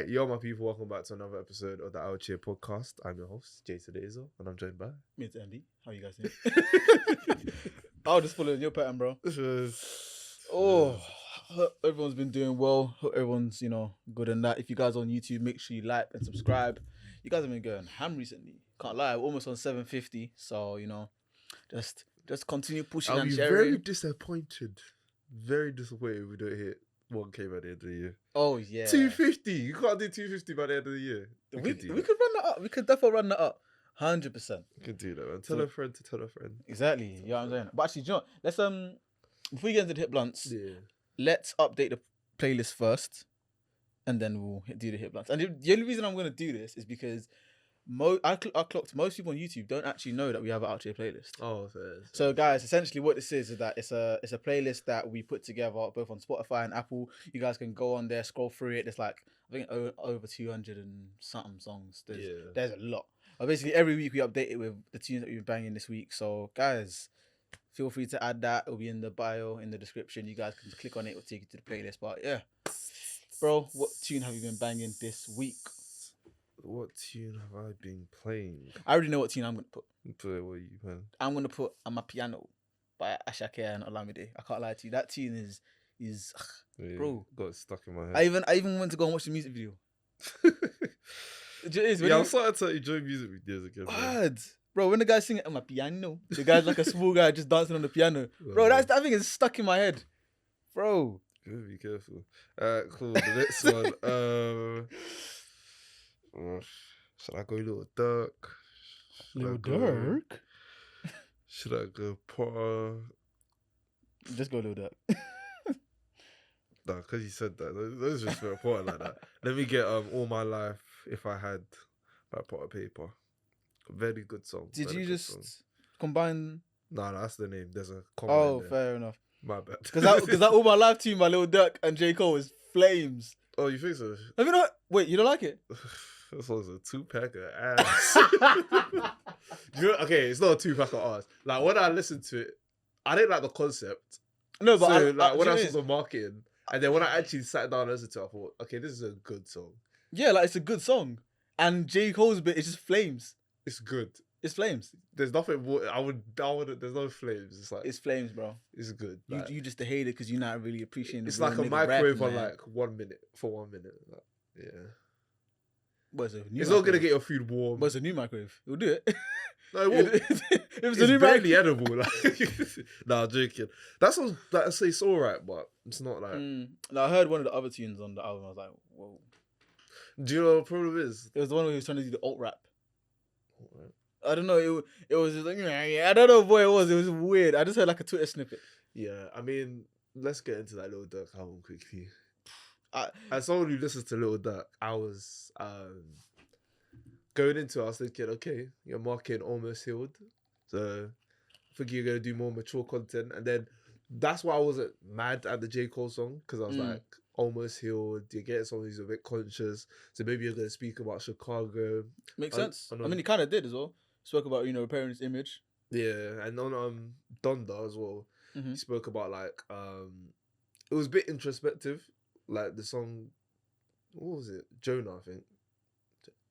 Alright, yo, my people, welcome back to another episode of the Out Cheer podcast. I'm your host, Jason Dezo, and I'm joined by... Me, it's Andy. How you guys doing? I'll just follow your pattern, bro. Hope everyone's been doing well. Hope everyone's, good and that. If you guys are on YouTube, make sure you like and subscribe. You guys have been going ham recently. Can't lie, we're almost on 750. So, just continue pushing and sharing. very disappointed if we don't hit 1K by the end of the year. Oh, yeah. 250. You can't do 250 by the end of the year. We could run that up. We could definitely run that up. 100%. You can do that, man. Tell a friend to tell a friend. Exactly. You know what I'm saying? But actually, do you know what? Let's, before we get into the hit blunts, let's update the playlist first, and then we'll do the hit blunts. And the only reason I'm going to do this is because I clocked most people on YouTube don't actually know that we have an Out Here playlist. Oh, fair. So guys, essentially what this is that it's a playlist that we put together both on Spotify and Apple. You guys can go on there, scroll through it. There's like, I think over 200 and something songs. There's a lot. But basically every week we update it with the tunes that we've been banging this week. So guys, feel free to add that. It'll be in the bio, in the description. You guys can just click on it. It'll take you to the playlist. But yeah, bro, what tune have you been banging this week? What tune have I been playing? I already know what tune I'm going to put. Play what you playing? I'm going to put Amapiano by Ashake and Olamide. I can't lie to you. That tune is bro. Got stuck in my head. I even went to go and watch the music video. I'm starting to enjoy music videos again. What? Bro, when the guy singing Amapiano, the guy's like a small guy just dancing on the piano. Bro, that thing is stuck in my head. Bro. Good, be careful. Cool. The next one. Should I go Little Dirk? Should I go Potter? Just go Little Dirk. Nah, because you said that. Those just for Potter like that. Let me get All My Life If I Had by Potter Paper. Very good song. Did you just combine? No, that's the name. There's a combine. Oh, there. fair enough. My bad. Because that All My Life tune by Lil Durk and J. Cole is flames. Oh, you think so? Have you not? Wait, you don't like it? That song's a 2-pack of ass. Okay, it's not a 2-pack of ass. Like, when I listened to it, I didn't like the concept. No, but when I saw the marketing, and then when I actually sat down and listened to it, I thought, okay, this is a good song. Yeah, like, it's a good song. And J. Cole's bit is just flames. It's good. It's flames. There's nothing more. There's no flames. It's like, it's flames, bro. It's good. You just hate it because you're not really appreciating it. It's like a microwave on like 1 minute. For 1 minute. Like, yeah. It's not gonna get your food warm. But it's a new microwave. It'll do it. No, it won't. It was a new barely edible. Like, nah, I'm joking. It's alright, but it's not like. I heard one of the other tunes on the album. I was like, whoa. Do you know what the problem is? It was the one where he was trying to do the alt rap. I don't know. It was just like, I don't know what it was. It was weird. I just heard like a Twitter snippet. Yeah, I mean, let's get into that Lil Durk album quickly. As someone who listens to Lil Durk, I was going into it, I was thinking, okay, you're marketing Almost Healed. So I think you're going to do more mature content. And then that's why I wasn't mad at the J. Cole song, because I was like, Almost Healed, you're getting someone who's a bit conscious. So maybe you're going to speak about Chicago. Makes sense. I mean, he kind of did as well. Spoke about, repairing his image. Yeah, and on Donda as well, he spoke about like, it was a bit introspective. Like the song, what was it? Jonah, I think.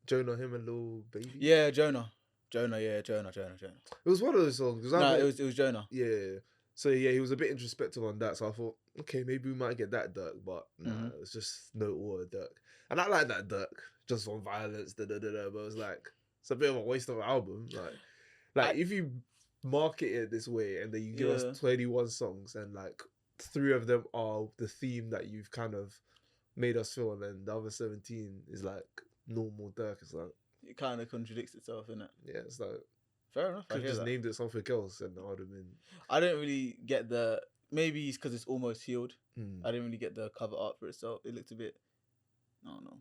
Jonah, him and Lil Baby. Yeah, Jonah. Jonah. It was one of those songs. It was Jonah. Yeah. So yeah, he was a bit introspective on that. So I thought, okay, maybe we might get that Dirk, but no, it's just no order Dirk. And I like that Dirk, just on violence, but it was like, it's a bit of a waste of an album. Like if you market it this way and then you give us 21 songs and like 3 of them are the theme that you've kind of made us feel, and then the other 17 is like normal Dirk. It's like, it kind of contradicts itself, innit? Yeah, it's like, fair enough. Could have just named it something else, and I would have been. I didn't really get the. Maybe it's because it's Almost Healed. I didn't really get the cover art for itself. It looked a bit. I don't know.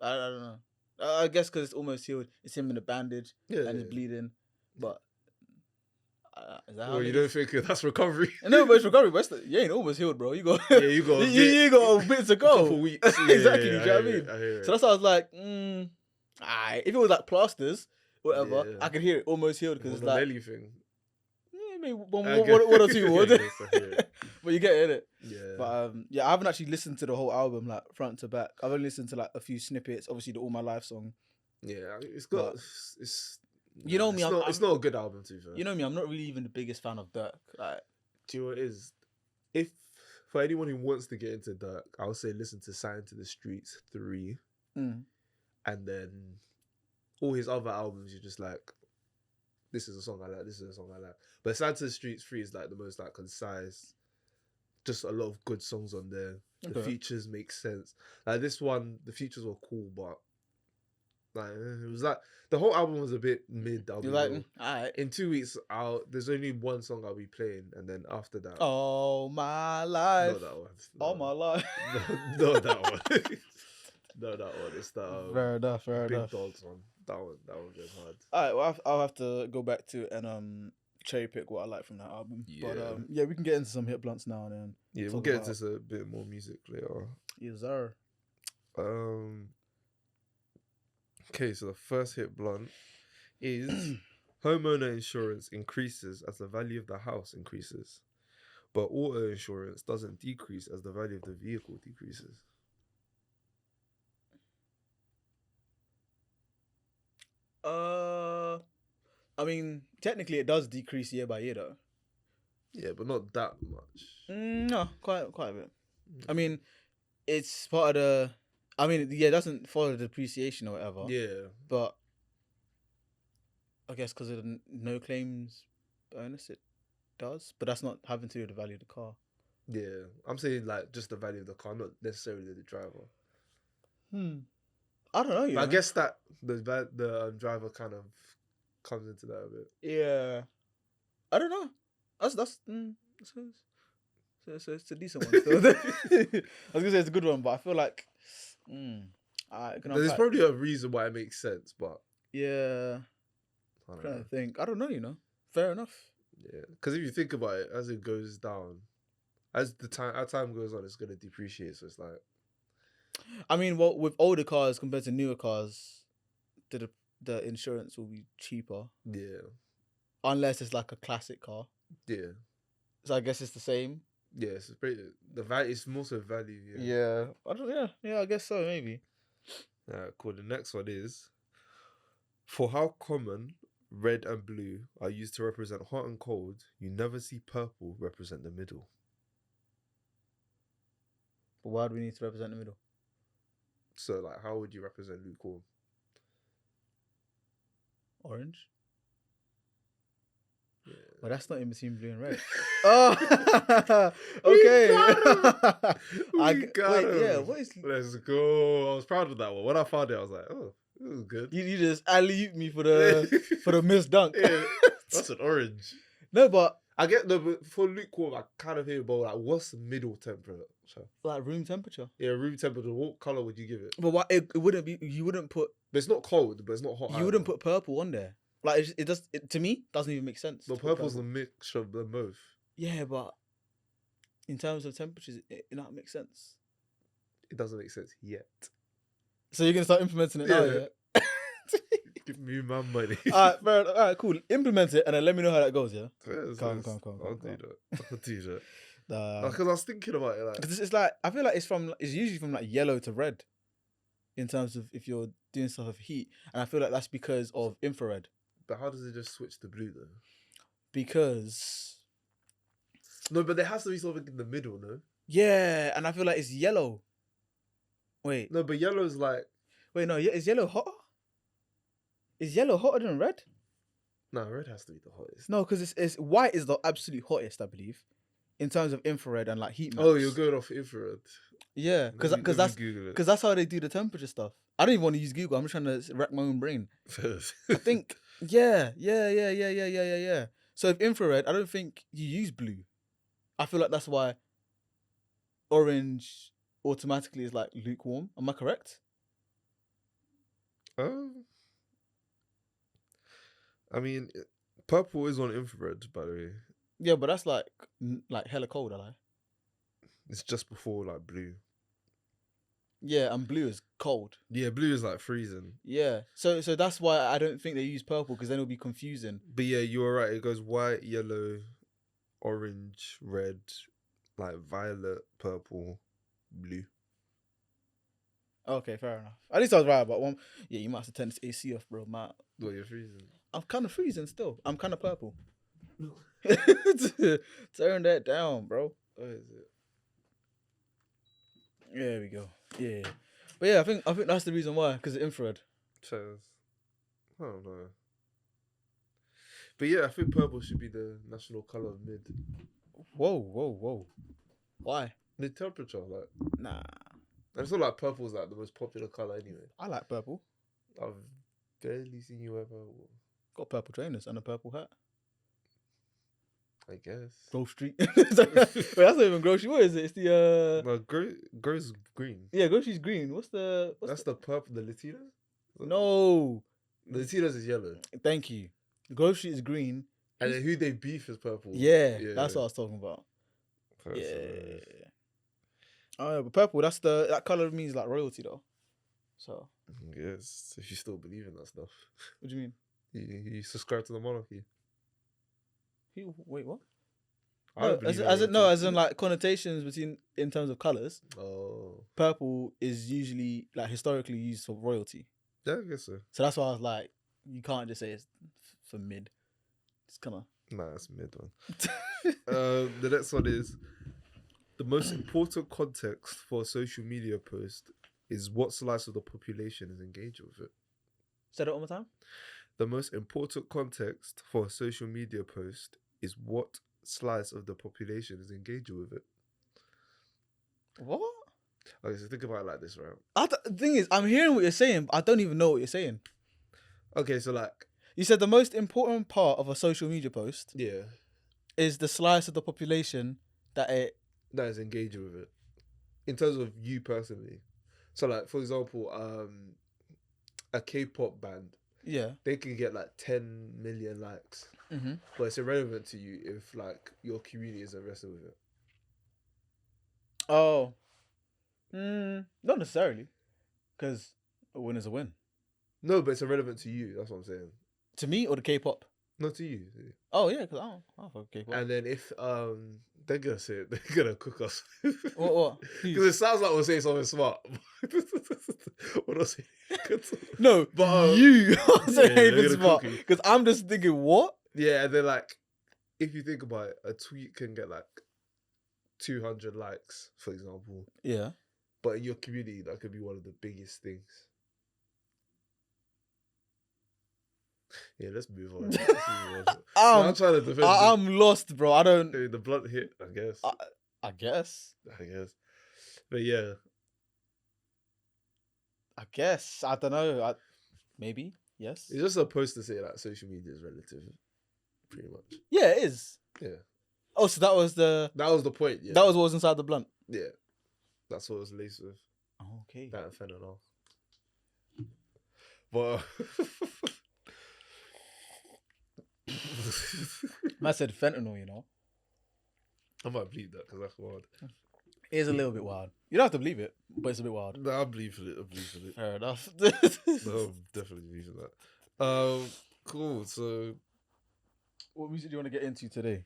I don't know. I guess because it's Almost Healed, it's him in a bandage and he's bleeding, but. Is that you don't think that's recovery? No, but it's recovery. But you ain't almost healed, bro. You got you got you got a bit to go. A couple weeks. Exactly. Do you know what I mean? I so that's why I was like, if it was like plasters, whatever, I could hear it Almost Healed because it's like belly thing. maybe one or two more. Yeah. But you get it, innit? Yeah. But yeah, I haven't actually listened to the whole album like front to back. I've only listened to like a few snippets. Obviously, the All My Life song. Yeah, it's got. But It's. you know me, It's not a good album to be fair. you know me. I'm not really even the biggest fan of Dirk. Like, Do you know what it is? If for anyone who wants to get into Dirk, I would say listen to Sign to the Streets 3, and then all his other albums. You're just like, this is a song I like. This is a song I like. But Sign to the Streets 3 is like the most like concise. Just a lot of good songs on there. The features make sense. Like this one, the features were cool, but like it was like the whole album was a bit mid. you're like, alright. In 2 weeks out, there's only one song I'll be playing, and then after that, All My Life. not that one. All My Life. No, not that one. No, that one. It's the Fair enough. Big Dogs one. That one goes hard. Alright, well, I'll have to go back to it and cherry pick what I like from that album. Yeah. But yeah, we can get into some hit blunts now and then. Yeah, we'll get into a bit more music later. Yes, sir. Okay, so the first hit blunt is homeowner insurance increases as the value of the house increases, but auto insurance doesn't decrease as the value of the vehicle decreases. I mean, technically it does decrease year by year though. Yeah, but not that much. No, quite a bit. I mean, it's part of the. I mean, yeah, it doesn't follow the depreciation or whatever. Yeah, but I guess because of the no claims bonus, it does. But that's not having to do with the value of the car. yeah. I'm saying like just the value of the car, not necessarily the driver. I don't know. I guess that the driver kind of comes into that a bit. Yeah, I don't know. So it's a decent one. Still. I was gonna say it's a good one, but I feel like there's probably a reason why it makes sense, but yeah, I'm trying to think. I don't know. Fair enough. Yeah, because if you think about it, as it goes down, as time goes on, it's gonna depreciate. So it's like, I mean, well, with older cars compared to newer cars, the insurance will be cheaper. Yeah. Unless it's like a classic car. Yeah. So I guess it's the same. Yeah, it's the value. It's more so value. Yeah. I guess so. Maybe. Cool. The next one is, for how common red and blue are used to represent hot and cold, you never see purple represent the middle. But why do we need to represent the middle? So, like, how would you represent lukewarm? Orange. Yeah. Well, that's not in between blue and red. Oh, okay. Wait, yeah. What is? Let's go. I was proud of that one. When I found it, I was like, oh, this is good. You just alley-ooped me for the missed dunk. Yeah, that's an orange. No, but but for lukewarm, I kind of hear about like, what's the middle temperature? Like room temperature. Yeah, room temperature. What color would you give it? But what it wouldn't be. You wouldn't put. But it's not cold, but it's not hot. You wouldn't put purple on there. Like it to me doesn't even make sense. But purple's a mixture of them both. Yeah, but in terms of temperatures, it not make sense. It doesn't make sense yet. So you're gonna start implementing it now, yeah? Give me my money. All right, cool. Implement it and then let me know how that goes, yeah. Calm. I'll do that. Because I was thinking about it, like, because it's like I feel like it's usually from like yellow to red, in terms of if you're doing stuff with heat, and I feel like that's because of infrared. But how does it just switch to blue though? Because no, but there has to be something in the middle, no? Yeah, and I feel like it's yellow. Wait. No, but yellow is like. Wait, no, is yellow hotter? Is yellow hotter than red? No, red has to be the hottest. No, because it's white is the absolute hottest, I believe, in terms of infrared and like heat maps. Oh, you're going off infrared. Yeah, because that's how they do the temperature stuff. I don't even want to use Google. I'm just trying to rack my own brain. I think yeah. So if infrared, I don't think you use blue. I feel like that's why orange automatically is like lukewarm. Am I correct? I mean, purple is on infrared, by the way. Yeah, but that's like hella cold, I lie. It's just before like blue. Yeah, and blue is cold. Yeah, blue is like freezing. Yeah, so that's why I don't think they use purple, because then it'll be confusing. But yeah, you were right. It goes white, yellow, orange, red, like violet, purple, blue. Okay, fair enough. At least I was right about one. Yeah, you might have to turn this AC off, bro. What, you're freezing? I'm kind of freezing still. I'm kind of purple. Turn that down, bro. What is it? There we go. Yeah, but yeah, I think that's the reason why, because it's infrared. Cheers. I don't know. But yeah, I think purple should be the national color of mid. Whoa. Why? Mid temperature, like. Nah. I feel like purple's like the most popular color anyway. I like purple. I've barely seen you ever. Got purple trainers and a purple hat. I guess. Grove Street. Wait, that's not even Grove Street. What is it? It's the No, Gro's green. Yeah, Grove Street's green. That's the purple. The Latinos. No. The Latinos is yellow. Thank you. Grove Street is green. And then who they beef is purple. Yeah, that's what I was talking about. Yeah. Oh yeah, but purple. That color means like royalty though. So. Yes, if you still believe in that stuff. What do you mean? You subscribe to the monarchy. Wait, what? I No, as in like connotations between in terms of colors. Oh. Purple is usually like historically used for royalty. Yeah, I guess so. So that's why I was like, you can't just say it's for mid. It's kind of. Nah, it's mid one. The next one is the most important context for a social media post is what slice of the population is engaged with it. Say that one more time. The most important context for a social media post is what slice of the population is engaged with it. What? Okay, so think about it like this, right? The thing is, I'm hearing what you're saying, but I don't even know what you're saying. Okay, so like... You said the most important part of a social media post is the slice of the population that is engaged with it. In terms of you personally. So like, for example, a K-pop band, they can get like 10 million likes, but it's irrelevant to you if like your community isn't wrestling with it. Oh, not necessarily, because a win is a win. No, but it's irrelevant to you. That's what I'm saying. To me or the K-pop? Not to you. Oh yeah, because I don't fuck K-pop. And then if they're gonna say it, they're gonna cook us. What? Because it sounds like we're saying something smart. We're not saying no, but you are saying anything smart. Cookie. Because I'm just thinking, what? Yeah, and then like, if you think about it, a tweet can get like 200 likes, for example. Yeah. But in your community, that could be one of the biggest things. Yeah, let's move on. I'm trying to defend I'm lost, bro. I don't... The blunt hit, I guess. I guess. But yeah. I guess. I don't know. Maybe. Yes. It's just supposed to say that social media is relative. Pretty much. Yeah, it is. Yeah. Oh, so that was the point, yeah. That was what was inside the blunt? Yeah. That's what it was laced with. Okay. That and fentanyl. But... I said fentanyl, you know. I might believe that because that's wild. It is a little bit wild. You don't have to believe it, but it's a bit wild. No, I believe in it. Fair enough. No, I'm definitely believing that. Cool. So, what music do you want to get into today?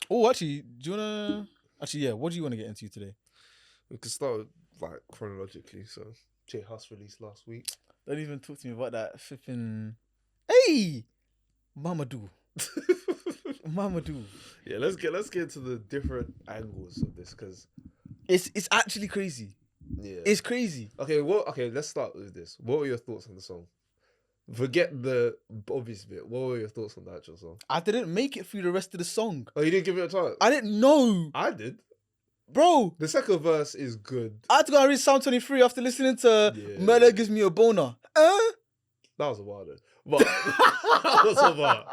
Oh, actually, do you want to... Actually, yeah, what do you want to get into today? We could start like chronologically. So, J Hus released last week. Don't even talk to me about that flipping... Hey! Mamadou. Yeah, let's get into the different angles of this because it's actually crazy. Yeah, it's crazy. Okay, let's start with this. What were your thoughts on the song? Forget the obvious bit. What were your thoughts on the actual song? I didn't make it through the rest of the song. Oh, you didn't give it a chance? I didn't know. I did. Bro. The second verse is good. I had to go and read Psalm 23 after listening to Murder Gives Me a Boner. That was a while though. But that was a while.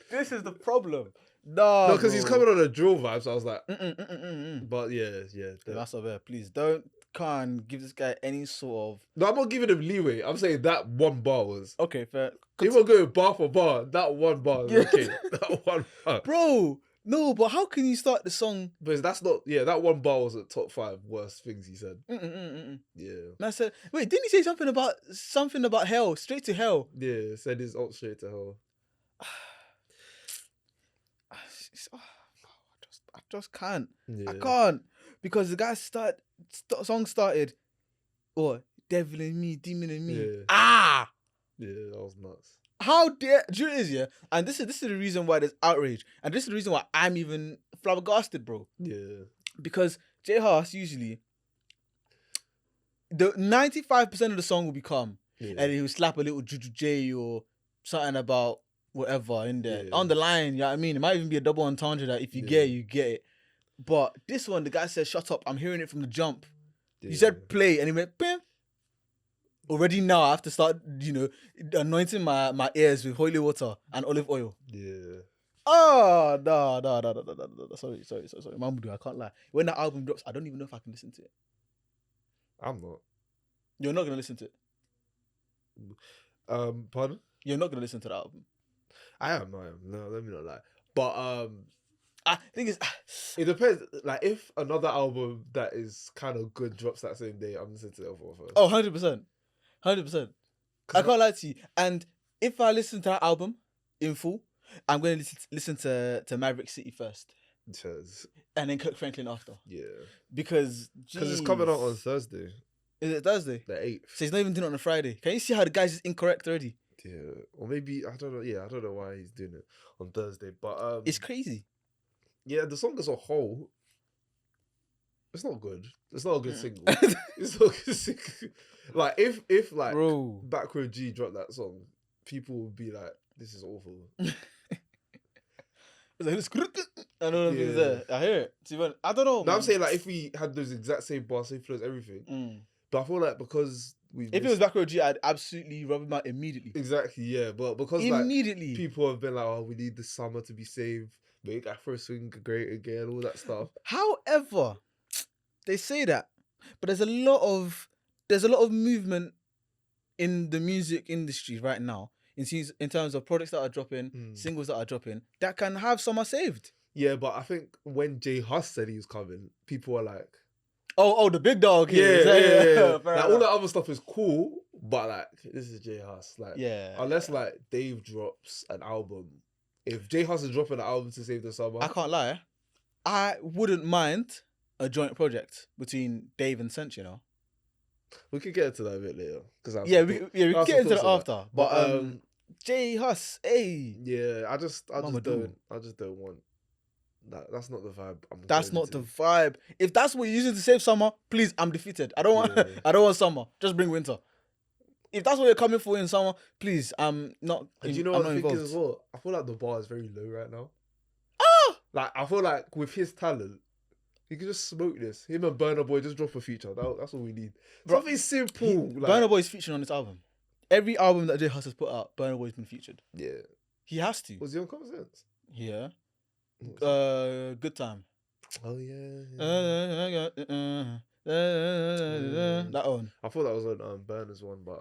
This is the problem. No, because he's coming on a drill vibe, so I was like, But yeah. That's over. Please don't can't give this guy any sort of... No, I'm not giving him leeway. I'm saying that one bar was... Okay, fair. If we're going bar for bar, that one bar is okay. That one bar. Bro, No, but how can you start the song? But that's not. Yeah, that one bar was at top 5 worst things he said. Yeah. And I said, wait, didn't he say something about hell, straight to hell? Yeah, said his alt straight to hell. I just can't. Yeah. I can't, because the guy song started, devil in me, demon in me. Yeah. Yeah, that was nuts. How dare, do you know what it is, yeah? And this is the reason why there's outrage, and this is the reason why I'm even flabbergasted, bro. Yeah. Because J Haas usually, the 95% of the song will be calm, and he will slap a little Juju J or something about whatever in there on the line. You know what I mean? It might even be a double entendre that if you get it, you get it. But this one, the guy said, "Shut up! I'm hearing it from the jump." He said, "Play," and he went, "Bam." Already now, I have to start, anointing my ears with holy water and olive oil. Yeah. Oh, no. Sorry. Mamudu, I can't lie. When that album drops, I don't even know if I can listen to it. I'm not. You're not going to listen to it? Pardon? You're not going to listen to the album? I am. No, let me not lie. But I think it depends. Like, if another album that is kind of good drops that same day, I'm listening to it first. Oh, 100%. 100%. I can't lie to you. And if I listen to that album in full, I'm going to listen to Maverick City first. And then Kirk Franklin after. Yeah. Because it's coming out on Thursday. Is it Thursday? The 8th. So he's not even doing it on a Friday. Can you see how the guy's is incorrect already? Yeah. Or maybe, I don't know. Yeah, I don't know why he's doing it on Thursday. But it's crazy. Yeah, the song as a whole, it's not good. It's not a good single. It's not a good single. Like, if like Bro. Back Row G dropped that song, people would be like, "This is awful." It's like, I don't know if it's there. I hear it. See, I don't know. No, I'm saying, like, if we had those exact same bars, same flows, everything. But I feel like because if it was Back Row G, I'd absolutely rub him out immediately. Exactly, yeah. But because immediately, like, people have been like, "Oh, we need the summer to be saved. Make Afro swing great again," all that stuff. However, they say that, but there's a lot of movement in the music industry right now in terms of products that are dropping, singles that are dropping, that can have summer saved. Yeah, but I think when J Hus said he was coming, people were like, "Oh, the big dog." Yeah. Like, all the other stuff is cool, but like, this is J Hus. Like, unless like Dave drops an album. If J Hus is dropping an album to save the summer, I can't lie, I wouldn't mind a joint project between Dave and Sench, We could get into that a bit later. We can get into that after. But J Hus, hey. Yeah, I just don't want that. That's not the vibe. That's not the vibe. If that's what you're using to save summer, please, I'm defeated. I don't want summer. Just bring winter. If that's what you're coming for in summer, please, I'm not. And you know what the thing is as well? I feel like the bar is very low right now. Like, I feel like with his talent, he could just smoke this. Him and Burna Boy just drop a feature. That's all we need. Something simple. Burna Boy's featuring on this album. Every album that J Hus has put out, Burna Boy's been featured. Yeah. He has to. Was he on Common Sense? Yeah. Good Time. Oh, yeah. That one. I thought that was on Burna's one, but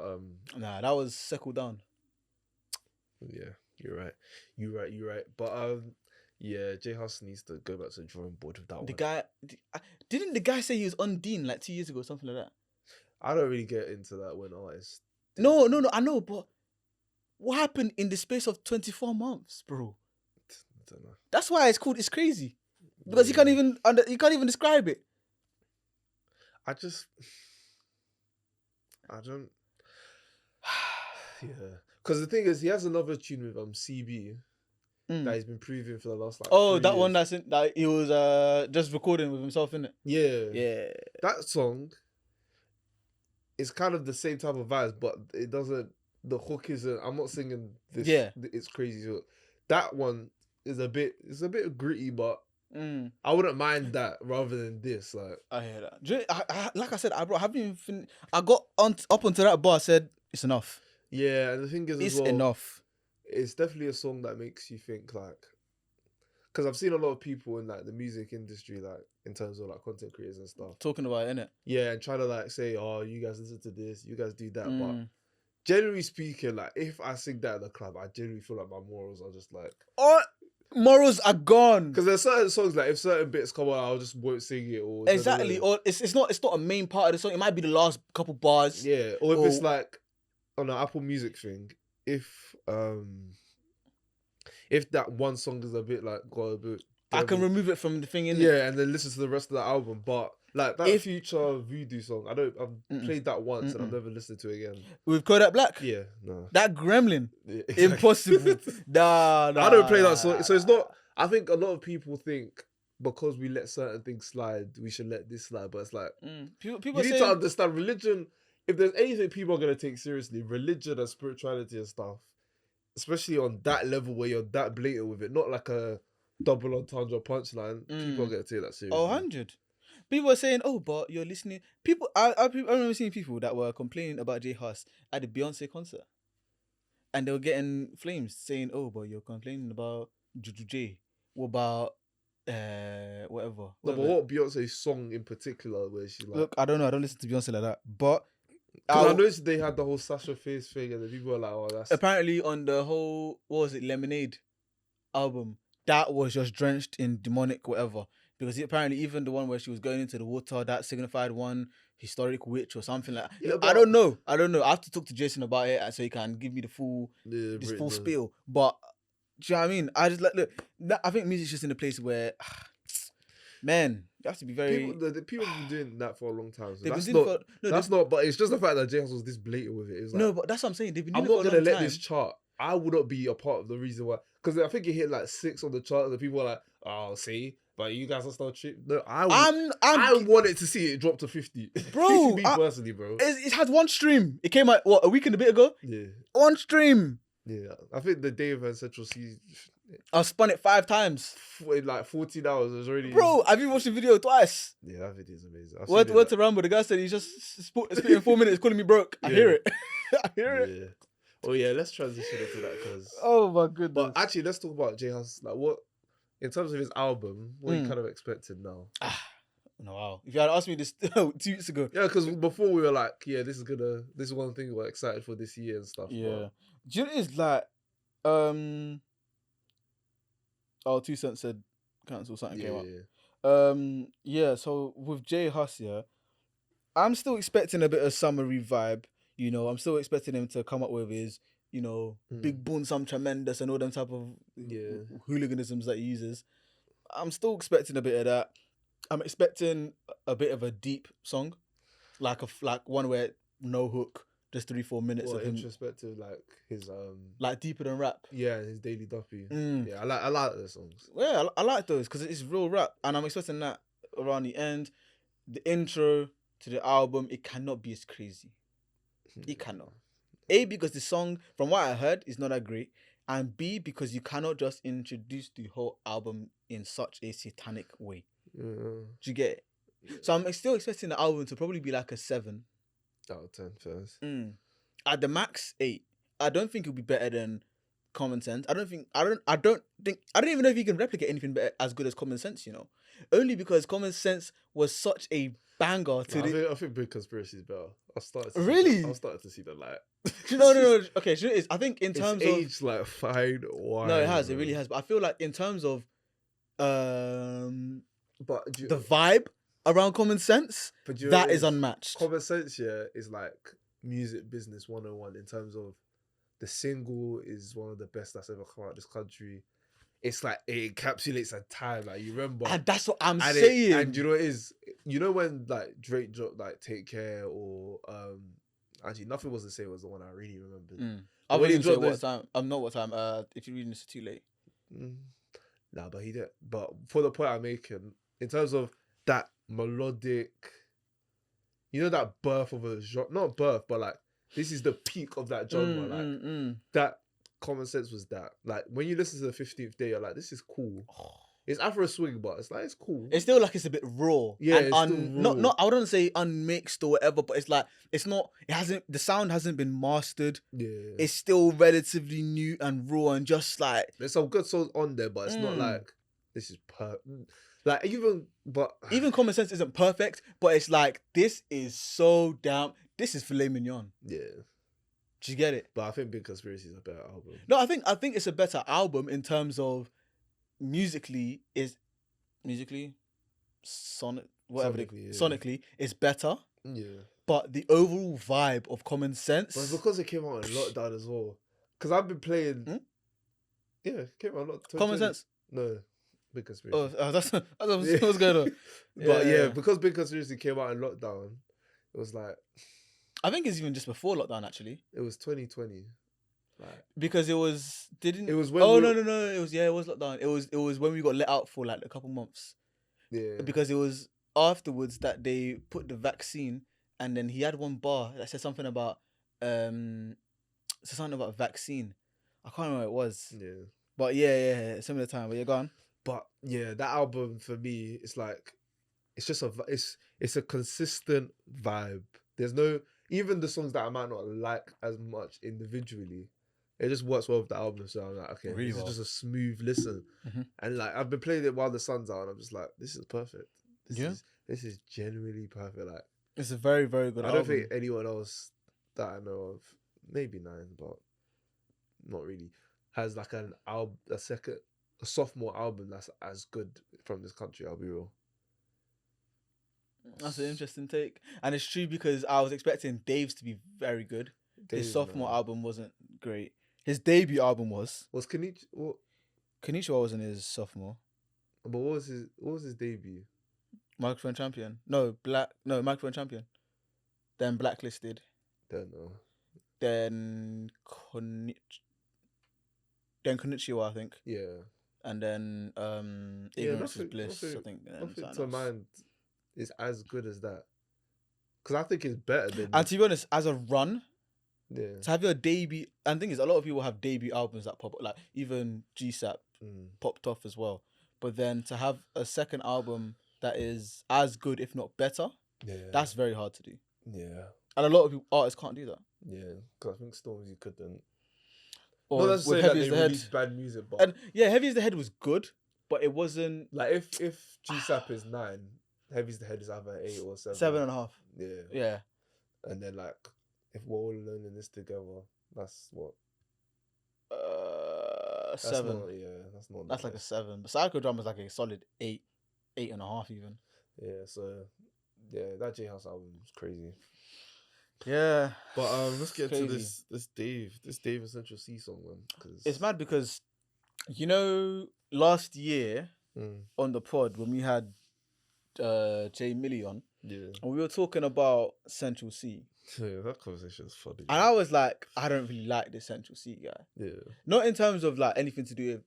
nah, that was Settle Down. Yeah, you're right. But yeah, J Hus needs to go back to the drawing board with that one. Didn't the guy say he was on Dean like 2 years ago, something like that? I don't really get into that when artists. No, I know, but what happened in the space of 24 months, bro? I don't know. That's why it's crazy. Because you can't even describe it. I don't. Yeah, because the thing is, he has another tune with CB that he's been previewing for the last like. Oh, 3 that years. one that he was just recording with himself, innit? Yeah. That song is kind of the same type of vibes, but it doesn't. The hook isn't. I'm not singing this. Yeah, it's crazy. So that one is a bit gritty, but. I wouldn't mind that rather than this. Like, I hear that. Like I said, I got up onto that bar. I said it's enough. Yeah, and the thing is, it's enough. It's definitely a song that makes you think, like, because I've seen a lot of people in like the music industry, like in terms of like content creators and stuff, talking about it, innit? Yeah, and trying to like say, "Oh, you guys listen to this, you guys do that." But generally speaking, like if I sing that at the club, I generally feel like my morals are just like, Morals are gone. Because there's certain songs like if certain bits come on, I'll just won't sing it or Exactly. Or it's not a main part of the song. It might be the last couple bars. Yeah. Or if it's like on an Apple Music thing, if that one song is a bit like got a bit, I can remove it from the thing in yeah, and then listen to the rest of the album. But like that Future Voodoo song, I've played that once and I've never listened to it again. With Kodak Black? Yeah, no. That Gremlin? Yeah, exactly. Impossible. Nah. I don't play that song. So it's not, I think a lot of people think because we let certain things slide, we should let this slide. But it's like, people you need to understand religion. If there's anything people are going to take seriously, religion and spirituality and stuff, especially on that level where you're that blatant with it, not like a double entendre punchline, people are going to take that seriously. 100. People are saying, "Oh, but you're listening." I remember seeing people that were complaining about J Hus at the Beyonce concert, and they were getting flames saying, "Oh, but you're complaining about Juju J. What about whatever?" No, but what Beyonce song in particular where she like? Look, I don't know. I don't listen to Beyonce like that, but I noticed they had the whole Sasha Fierce thing, and the people were like, "Oh, that's..." Apparently on the whole, what was it, Lemonade album, that was just drenched in demonic whatever. Because apparently even the one where she was going into the water, that signified one historic witch or something like that. Yeah, I don't know. I have to talk to Jason about it so he can give me the full spiel. But do you know what I mean? I just I think music's just in a place where, man, you have to be very... People have been doing that for a long time. So that's not, but it's just the fact that J Hus was this blatant with it. It's like, no, but that's what I'm saying. They've been doing I'm not going to let time. this chart. I would not be a part of the reason why. Because I think it hit like 6 on the chart and the people were like, "Oh, see? But you guys are still cheap." No, I wanted to see it drop to 50. Bro, me personally, bro. It had one stream. It came out, what, a week and a bit ago? Yeah. One stream. Yeah. I think the day of Central C... I spun it 5 times. In like 14 hours, it was already... Bro, have you watched the video twice? Yeah, that video is amazing. Word to Rambo, the guy said he's just spitting 4 minutes calling me broke. I hear it. I hear it. Yeah. Oh yeah, let's transition into that because... Oh my goodness. But actually, let's talk about J Hus. Like what... In terms of his album, what are you kind of expecting now? No, wow. If you had asked me this 2 weeks ago. Yeah, because before we were like, yeah, this is one thing we're excited for this year and stuff. Yeah. But... Do you know what it is like, 2 Cents said cancel something came up. Yeah, so with J Hus, yeah, I'm still expecting a bit of summery vibe. You know, I'm still expecting him to come up with his, you know, big boon, some tremendous and all them type of hooliganisms that he uses. I'm still expecting a bit of that. I'm expecting a bit of a deep song, like one where no hook, just 3-4 minutes of him. Introspective, like his like deeper than rap. Yeah, his Daily Duffy. Yeah, I like those songs. Yeah, I like those because it's real rap, and I'm expecting that around the end. The intro to the album, it cannot be as crazy. It cannot. A, because the song, from what I heard, is not that great. And B, because you cannot just introduce the whole album in such a satanic way. Do you get it? Yeah. So I'm still expecting the album to probably be like a 7 out of 10 first. At the max, 8. I don't think it'll be better than Common Sense. I don't even know if you can replicate anything better as good as Common Sense, you know. Only because Common Sense was such a banger to I think Big Conspiracy is better. I started to see the light. No. Okay, so it is. I think in terms of aged like fine wine. No, it has. It really has. But I feel like in terms of the vibe around Common Sense, that is unmatched. Common Sense, yeah, is like music business 101 in terms of the single is one of the best that's ever come out of this country. It's like it encapsulates a time, like you remember, and that's what I'm saying. And you know what it is, you know when like Drake dropped like Take Care or actually Nothing Was the Same was the one I really remembered. I wouldn't say what time. Not what time. If you're reading this too late. Nah, but he did. But for the point I'm making, in terms of that melodic, you know, that birth of a genre, not birth, but like this is the peak of that genre. That Common Sense was that. Like when you listen to the 15th Day, you're like, this is cool. It's Afro swing, but it's like it's cool. It's still like it's a bit raw. Yeah, and it's still raw. Not I wouldn't say unmixed or whatever, but it's like the sound hasn't been mastered. Yeah. It's still relatively new and raw and just like there's some good songs on there, but it's not like this is like even Common Sense isn't perfect, but it's like this is filet mignon. Yeah. Do you get it? But I think Big Conspiracy is a better album. No, I think it's a better album in terms of musically sonic whatever Sonically, yeah. sonically is better. Yeah. But the overall vibe of Common Sense. But it's because it came out in lockdown as well. Because I've been playing. Hmm? Yeah, it came out in lockdown. Common Sense. No, Big Conspiracy. That's what's going on. But yeah, because Big Conspiracy came out in lockdown, it was like. I think it's even just before lockdown actually. It was 2020. Like, because it was It was when. no. It was lockdown. It was when we got let out for like a couple months. Yeah. Because it was afterwards that they put the vaccine, and then he had one bar that said something about vaccine. I can't remember what it was. Yeah. But yeah, similar time. But you're gone. But yeah, that album for me, it's like, it's just it's a consistent vibe. There's no, even the songs that I might not like as much individually, it just works well with the album. So I'm like, okay, Really this well. is just a smooth listen. Mhm. And like, I've been playing it while the sun's out, and I'm just like, this is perfect. This is genuinely perfect. Like, it's a very, very good album. I don't think anyone else that I know of, maybe Nine, but not really, has like a sophomore album that's as good from this country. I'll be real. That's an interesting take, and it's true because I was expecting Dave's to be very good. His sophomore album wasn't great. His debut album was Konnichiwa. Konnichiwa wasn't his sophomore. But what was his debut? Microphone Champion. Microphone Champion. Then Blacklisted. Don't know. Then Konnichiwa, I think. Yeah. And then Ignorance is Bliss, I think. Nothing to mind is as good as that. Because I think it's better than. And to be honest, as a run, yeah. to have your debut, and the thing is, a lot of people have debut albums that pop up, like even GSAP popped off as well. But then to have a second album that is as good, if not better, that's very hard to do. Yeah. And a lot of artists can't do that. Yeah, because I think Stormzy couldn't. Or not with Heavy As as the Head, bad music, but and Heavy as the Head was good, but it wasn't like if GSAP is 9, Heavy as the Head is either 8 or 7. 7.5. Yeah. Yeah. And then like if we're all alone in this together, that's what. 7. That's not. That's like a 7. But Psychodrama is like a solid 8.5 even. Yeah. So yeah, that J House album is crazy. Yeah. But let's get to this Dave Essential C song, man. Cause... It's mad because, last year on the pod when we had Jay Millie on, and we were talking about Central C. Yeah, that conversation is funny. And I was like, I don't really like this Central C guy. Yeah. Not in terms of like anything to do with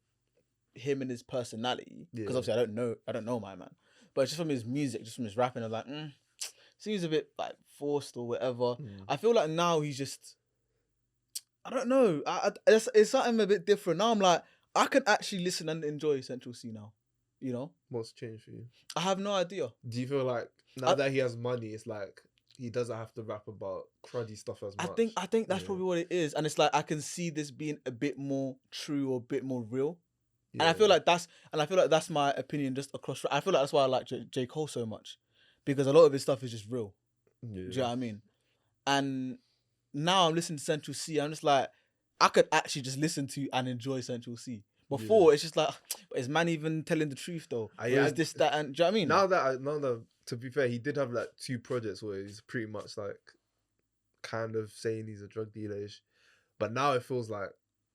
him and his personality, because obviously I don't know my man, but just from his music, just from his rapping, I'm like, seems a bit like forced or whatever. I feel like now he's just, I don't know. It's something a bit different. Now I'm like, I can actually listen and enjoy Central C now. What's changed for you? I have no idea. Do you feel like now that he has money, it's like he doesn't have to rap about cruddy stuff as much? I think that's probably what it is, and it's like I can see this being a bit more true or a bit more real. And I feel like that's my opinion just across. I feel like that's why I like J. Cole so much, because a lot of his stuff is just real. Do you know what I mean? And now I'm listening to Central C. I'm just like, I could actually just listen to and enjoy Central C. Before it's just like, is man even telling the truth though? Is this that? And do you know what I mean? Now that to be fair, he did have like 2 projects where he's pretty much like kind of saying he's a drug dealer-ish, but now it feels like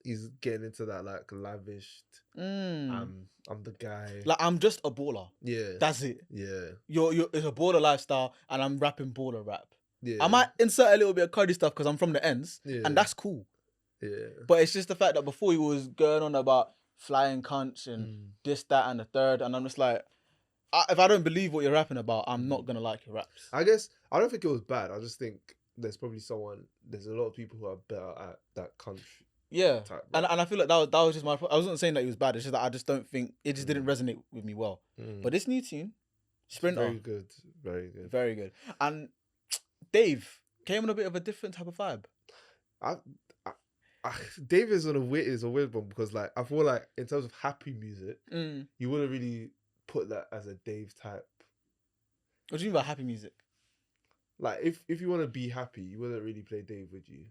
he's getting into that like lavished. I'm the guy. Like I'm just a baller. Yeah, that's it. Yeah, it's a baller lifestyle, and I'm rapping baller rap. Yeah, I might insert a little bit of Cuddy stuff because I'm from the ends, and that's cool. Yeah, but it's just the fact that before he was going on about flying cunts and this, that, and the third, and I'm just like, if I don't believe what you're rapping about, I'm not gonna like your raps. I guess I don't think it was bad. I just think there's a lot of people who are better at that country. Yeah, and I feel like that was just my. I wasn't saying that he was bad. It's just that I just don't think it just didn't resonate with me well. But this new tune, Sprinter, very good, very good, very good. And Dave came on a bit of a different type of vibe. Dave is a weird one because like I feel like in terms of happy music, you wouldn't really put that as a Dave type. What do you mean by happy music? Like if you want to be happy, you wouldn't really play Dave, would you?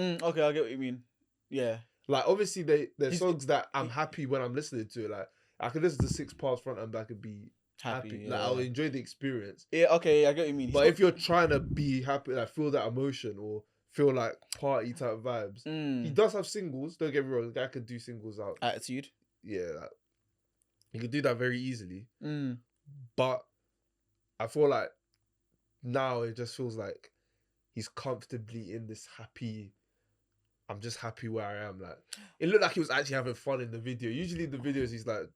Okay, I get what you mean. Yeah. Like obviously there's songs that I'm happy when I'm listening to it. Like I could listen to 6 parts front and back and be happy. Yeah. Like I'll enjoy the experience. Yeah, okay, I get what you mean. But if you're trying to be happy, like feel that emotion or feel like party type vibes, he does have singles. Don't get me wrong, the guy could do singles out. Attitude. Yeah, like, he could do that very easily. But I feel like now it just feels like he's comfortably in this happy. I'm just happy where I am. Like it looked like he was actually having fun in the video. Usually in the videos he's like,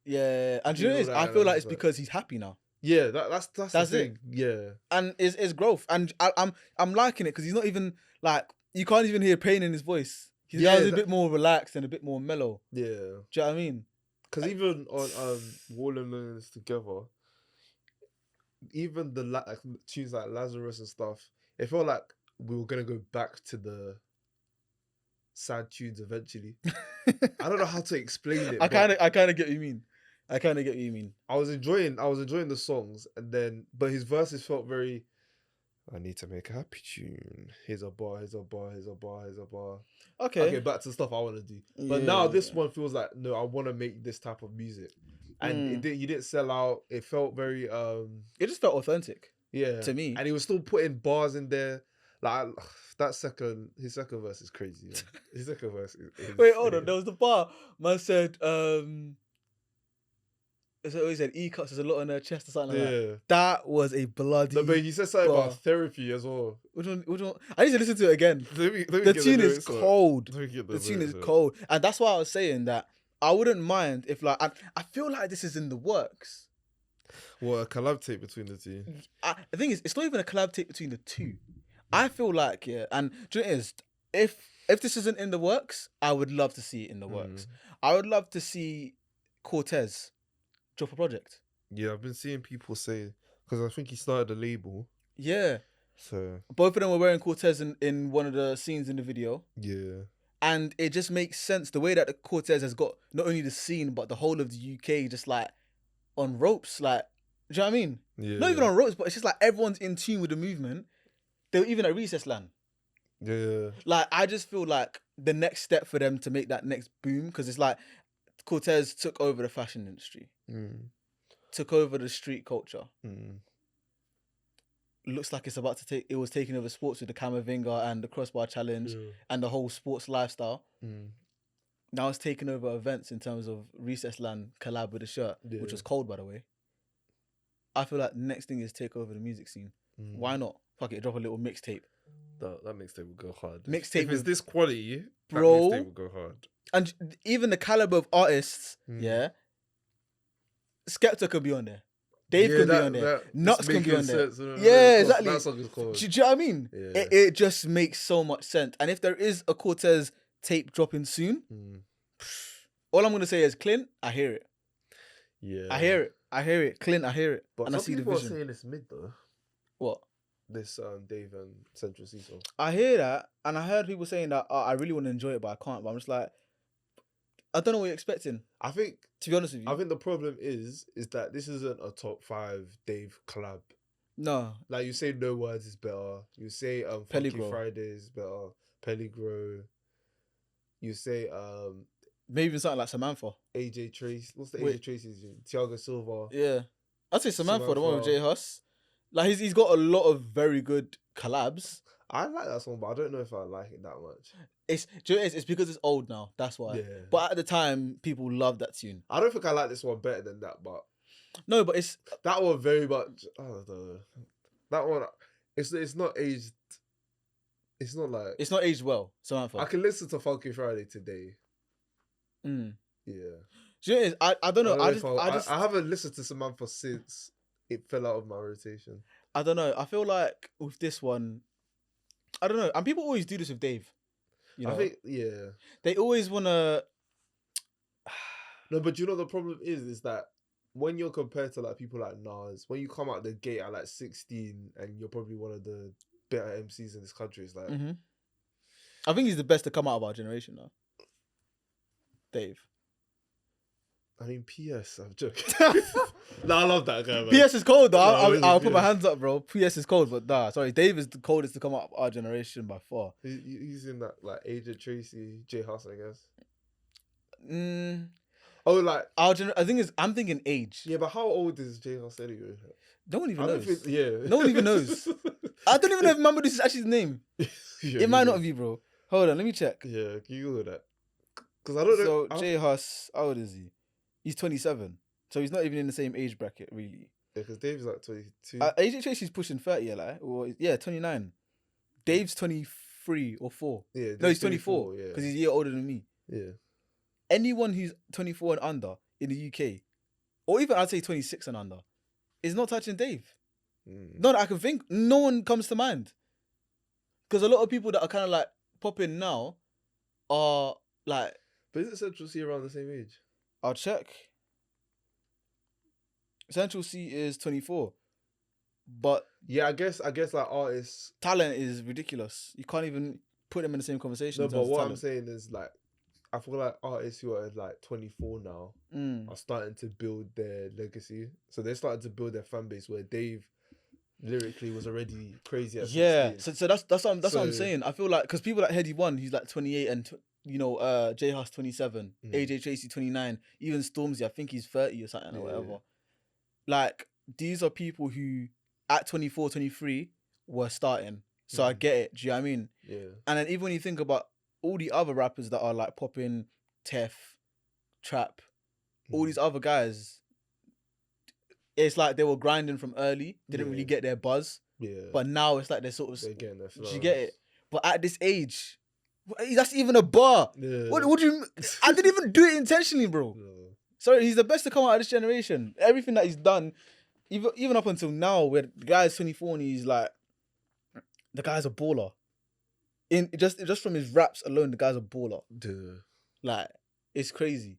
yeah, and you know what it is? I feel like it's because he's happy now. Yeah, that's the thing. Yeah, and it's growth, and I'm liking it because he's not even like you can't even hear pain in his voice. He's a bit more relaxed and a bit more mellow. Yeah, do you know what I mean? Because even on Wall and Loneliness Together, even the tunes like Lazarus and stuff, it felt like we were gonna go back to the sad tunes eventually. I don't know how to explain it. I kind of get what you mean. I was enjoying the songs, and then but his verses felt very. I need to make a happy tune. Here's a bar. Okay, back to the stuff I want to do. But now this one feels like no, I want to make this type of music, and he didn't sell out. It felt very. It just felt authentic. Yeah, to me, and he was still putting bars in there. Like his second verse is crazy. Man. His second verse is wait, hold on. There was the bar. Man said, he said E-cuts there's a lot on her chest or something like that. That was a bloody. No, but he said something about therapy as well. Which one? I need to listen to it again. The tune is cold. The tune is cold, and that's why I was saying that I wouldn't mind if like I feel like this is in the works. What, a collab tape between the two? The thing is, it's not even a collab tape between the two. I feel like, and do you know what it is? If this isn't in the works, I would love to see it in the works. I would love to see Cortez drop a project. Yeah, I've been seeing people say, because I think he started a label. Yeah. So both of them were wearing Cortez in one of the scenes in the video. Yeah. And it just makes sense the way that the Cortez has got not only the scene, but the whole of the UK just like on ropes. Like, do you know what I mean? Yeah. Not even on ropes, but it's just like everyone's in tune with the movement. They were even at Recess Land. Yeah. Like, I just feel like the next step for them to make that next boom, because it's like Cortez took over the fashion industry, took over the street culture. Looks like it's about to it was taking over sports with the Camavinga and the crossbar challenge and the whole sports lifestyle. Now it's taking over events in terms of Recess Land collab with the shirt, which was cold, by the way. I feel like the next thing is take over the music scene. Why not? Fuck it, drop a little mixtape. That mixtape will go hard. Mixtape if it's this quality, bro, that mixtape will go hard. And even the caliber of artists, Skepta could be on there. Dave could be on there. Nuts can be on there. Exactly. That song is cold. Do you know what I mean? Yeah. It just makes so much sense. And if there is a Cortez tape dropping soon, all I'm going to say is, Clint, I hear it. Yeah. I hear it. Clint, I hear it. But and I see the vision. People are saying it's mid though. What? This Dave and Central C song. I hear that, and I heard people saying that I really want to enjoy it, but I can't. But I'm just like, I don't know what you're expecting. I think, to be honest with you, I think the problem is that this isn't a top 5 Dave collab. No, like you say, No Words is better. You say Funky Fridays is better. Peligro. You say maybe even something like Samantha. AJ Trace. What's the AJ Tracy's? Thiago Silva. Yeah, I'd say Samantha, the one with J Hus. Like he's got a lot of very good collabs. I like that song, but I don't know if I like it that much. It's because it's old now. That's why. Yeah. But at the time, people loved that tune. I don't think I like this one better than that, but no, but it's that one very much. I don't know. That one, it's not aged. It's not like it's not aged well. Samantha. I can listen to Funky Friday today. Yeah. Do you know what it is? I don't know. I haven't listened to Samantha since it fell out of my rotation. I don't know. I feel like with this one, I don't know. And people always do this with Dave. You know? I think, they always want to. No, but you know the problem is that when you're compared to like people like Nas, when you come out the gate at like 16 and you're probably one of the better MCs in this country, it's like. I think he's the best to come out of our generation, though. Dave. I mean, PS. I'm joking. No, I love that guy, man. PS is cold, though. I'll put my PS. hands up, bro. PS is cold, but sorry, Dave is the coldest to come up our generation by far. He's in that like Agent Tracy, J Hus, I guess. Oh, like our I think I'm thinking age. Yeah, but how old is J Hus anyway? No one even knows. Yeah, no one even knows. I don't even know if Mamadu is actually his name. Yeah, it might not be, bro. Hold on, let me check. Yeah, Google that. Because I don't know. So J Hus, how old is he? He's 27, so he's not even in the same age bracket, really. Yeah, because Dave's like 22. AJ Tracy's pushing 30, or 29. Dave's 23 or 4. Yeah, Dave's no, he's 24 yeah, because he's a year older than me. Yeah. Anyone who's 24 and under in the UK, or even I'd say 26 and under, is not touching Dave. Not that I can think. No one comes to mind. Because a lot of people that are kind of like popping now are like. But isn't Central C around the same age? I'll check. Central C is 24. But yeah, I guess like artists. Talent is ridiculous. You can't even put them in the same conversation. No, but what I'm saying is like, I feel like artists who are like 24 now are starting to build their legacy. So they're starting to build their fan base where Dave lyrically was already crazy at 16. Yeah, so that's what I'm saying. I feel like because people like Heady One, he's like 28, and J Hus 27, AJ Tracy 29, even Stormzy, I think he's 30 or something or whatever. Like these are people who at 24, 23 were starting. So I get it. Do you know what I mean? Yeah. And then even when you think about all the other rappers that are like popping, Tef, Trap, all these other guys, it's like they were grinding from early, didn't really get their buzz. Yeah. But now it's like they're sort of. They're getting their flowers. Do you get it? But at this age, that's even a bar. Yeah. What do you? I didn't even do it intentionally, bro. No. Sorry, he's the best to come out of this generation. Everything that he's done, even up until now, where the guy's 24 and he's like, the guy's a baller. In just from his raps alone, the guy's a baller. Duh. Like, it's crazy.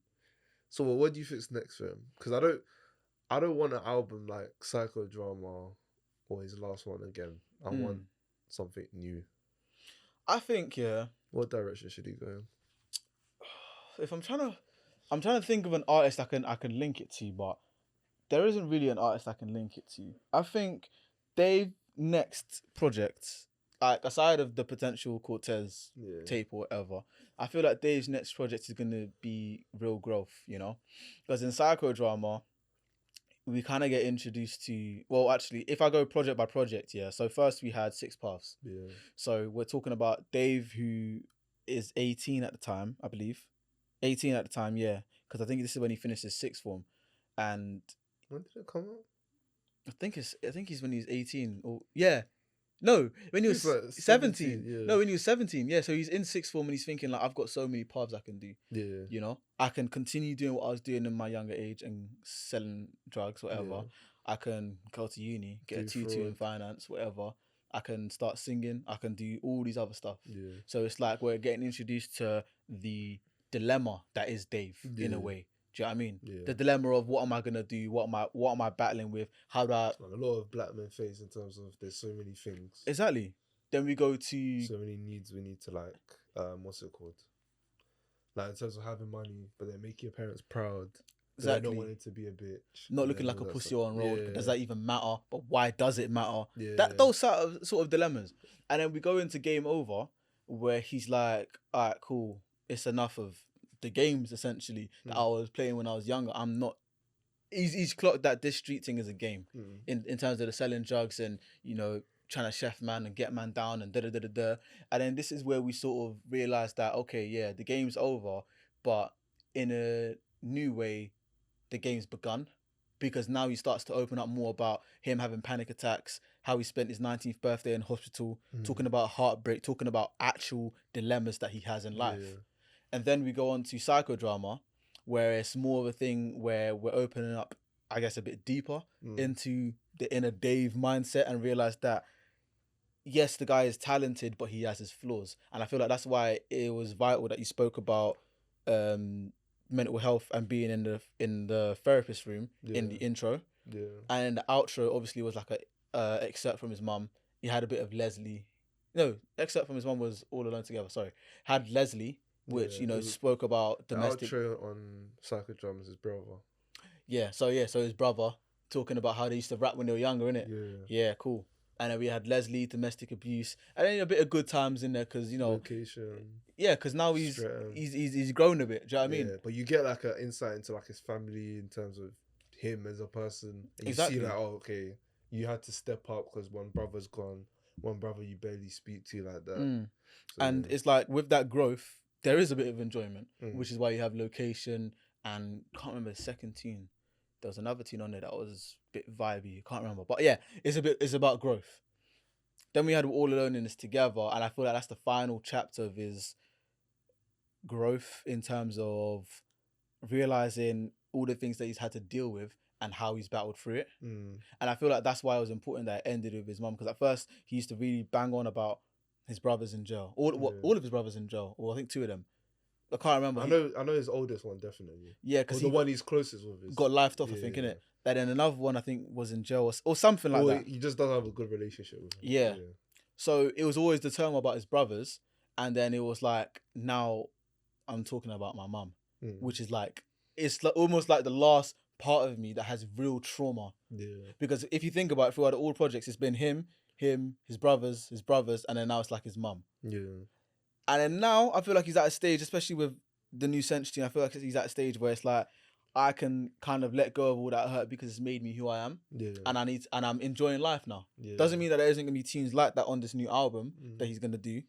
So what do you think's next for him? Because I don't want an album like Psychodrama or his last one again. I want something new. I think, yeah. What direction should he go in? If I'm trying to think of an artist I can link it to, but there isn't really an artist I can link it to. I think Dave's next project, like aside of the potential Cortez tape or whatever, I feel like Dave's next project is gonna be real growth, you know? Because in Psychodrama, we kind of get introduced to, well, actually, if I go project by project, yeah. So first we had 6 Paths. Yeah. So we're talking about Dave, who is 18 at the time, I believe. 18 at the time, yeah. Because I think this is when he finished his 6th form. And when did it come out? I think he's when he was 18. Or yeah. No, when he was like 17. Yeah. No, when he was 17. Yeah, so he's in 6th form and he's thinking like, I've got so many paths I can do. Yeah. You know? I can continue doing what I was doing in my younger age and selling drugs, whatever. Yeah. I can go to uni, get a 2-2 in finance, whatever. I can start singing. I can do all these other stuff. Yeah. So it's like we're getting introduced to the dilemma that is Dave in a way. Do you know what I mean? Yeah. The dilemma of what am I gonna do? What am I battling with? How do I? Like a lot of black men face in terms of there's so many things. Exactly. Then we go to so many needs we need to like what's it called? Like in terms of having money, but then making your parents proud. Exactly. Not wanting to be a bitch. Not looking like a pussy on road. Yeah. Does that even matter? But why does it matter? Yeah. Those sort of dilemmas. And then we go into Game Over, where he's like, all right, cool. It's enough of the games essentially that I was playing when I was younger. I'm not. He's clocked that this street thing is a game in terms of the selling drugs and trying to chef man and get man down and da da da da da. And then this is where we sort of realize that okay, yeah, the game's over, but in a new way, the game's begun because now he starts to open up more about him having panic attacks, how he spent his 19th birthday in hospital, talking about heartbreak, talking about actual dilemmas that he has in life. Yeah. And then we go on to Psychodrama, where it's more of a thing where we're opening up, I guess, a bit deeper into the inner Dave mindset and realize that, yes, the guy is talented, but he has his flaws. And I feel like that's why it was vital that you spoke about mental health and being in the therapist room in the intro. Yeah. And in the outro, obviously, was like a excerpt from his mum. He had a bit of Leslie. No, excerpt from his mum was All Alone Together, sorry. Had Leslie. which spoke about domestic. The outro on Psycho Drums is brother. So his brother talking about how they used to rap when they were younger, innit? Yeah, cool. And then we had Leslie, domestic abuse, and then a bit of good times in there because location. Yeah, because now he's grown a bit. Do you know what I mean? Yeah, but you get like an insight into like his family in terms of him as a person. And you see like, oh, okay, you had to step up because one brother's gone, one brother you barely speak to like that. So, and it's like with that growth, there is a bit of enjoyment, which is why you have location and I can't remember the second tune. There was another tune on there that was a bit vibey. I can't remember, but yeah, it's about growth. Then we had All Alone in This Together, and I feel like that's the final chapter of his growth in terms of realizing all the things that he's had to deal with and how he's battled through it. And I feel like that's why it was important that it ended with his mum, because at first he used to really bang on about his brothers in jail, all of his brothers in jail, or I think 2 of them. I can't remember. I know his oldest one definitely. Yeah, because the one he's closest with got lifed off, I think, innit? And then another one I think was in jail or something like that. He just doesn't have a good relationship with him. Yeah. So it was always the term about his brothers, and then it was like, now I'm talking about my mum, which is like, it's like almost like the last part of me that has real trauma. Yeah. Because if you think about it, throughout all projects, it's been him, his brothers, and then now it's like his mum. Yeah. And then now I feel like he's at a stage, especially with the new Century, I feel like he's at a stage where it's like, I can kind of let go of all that hurt because it's made me who I am. Yeah. And I'm enjoying life now. Yeah. Doesn't mean that there isn't gonna be tunes like that on this new album that he's gonna do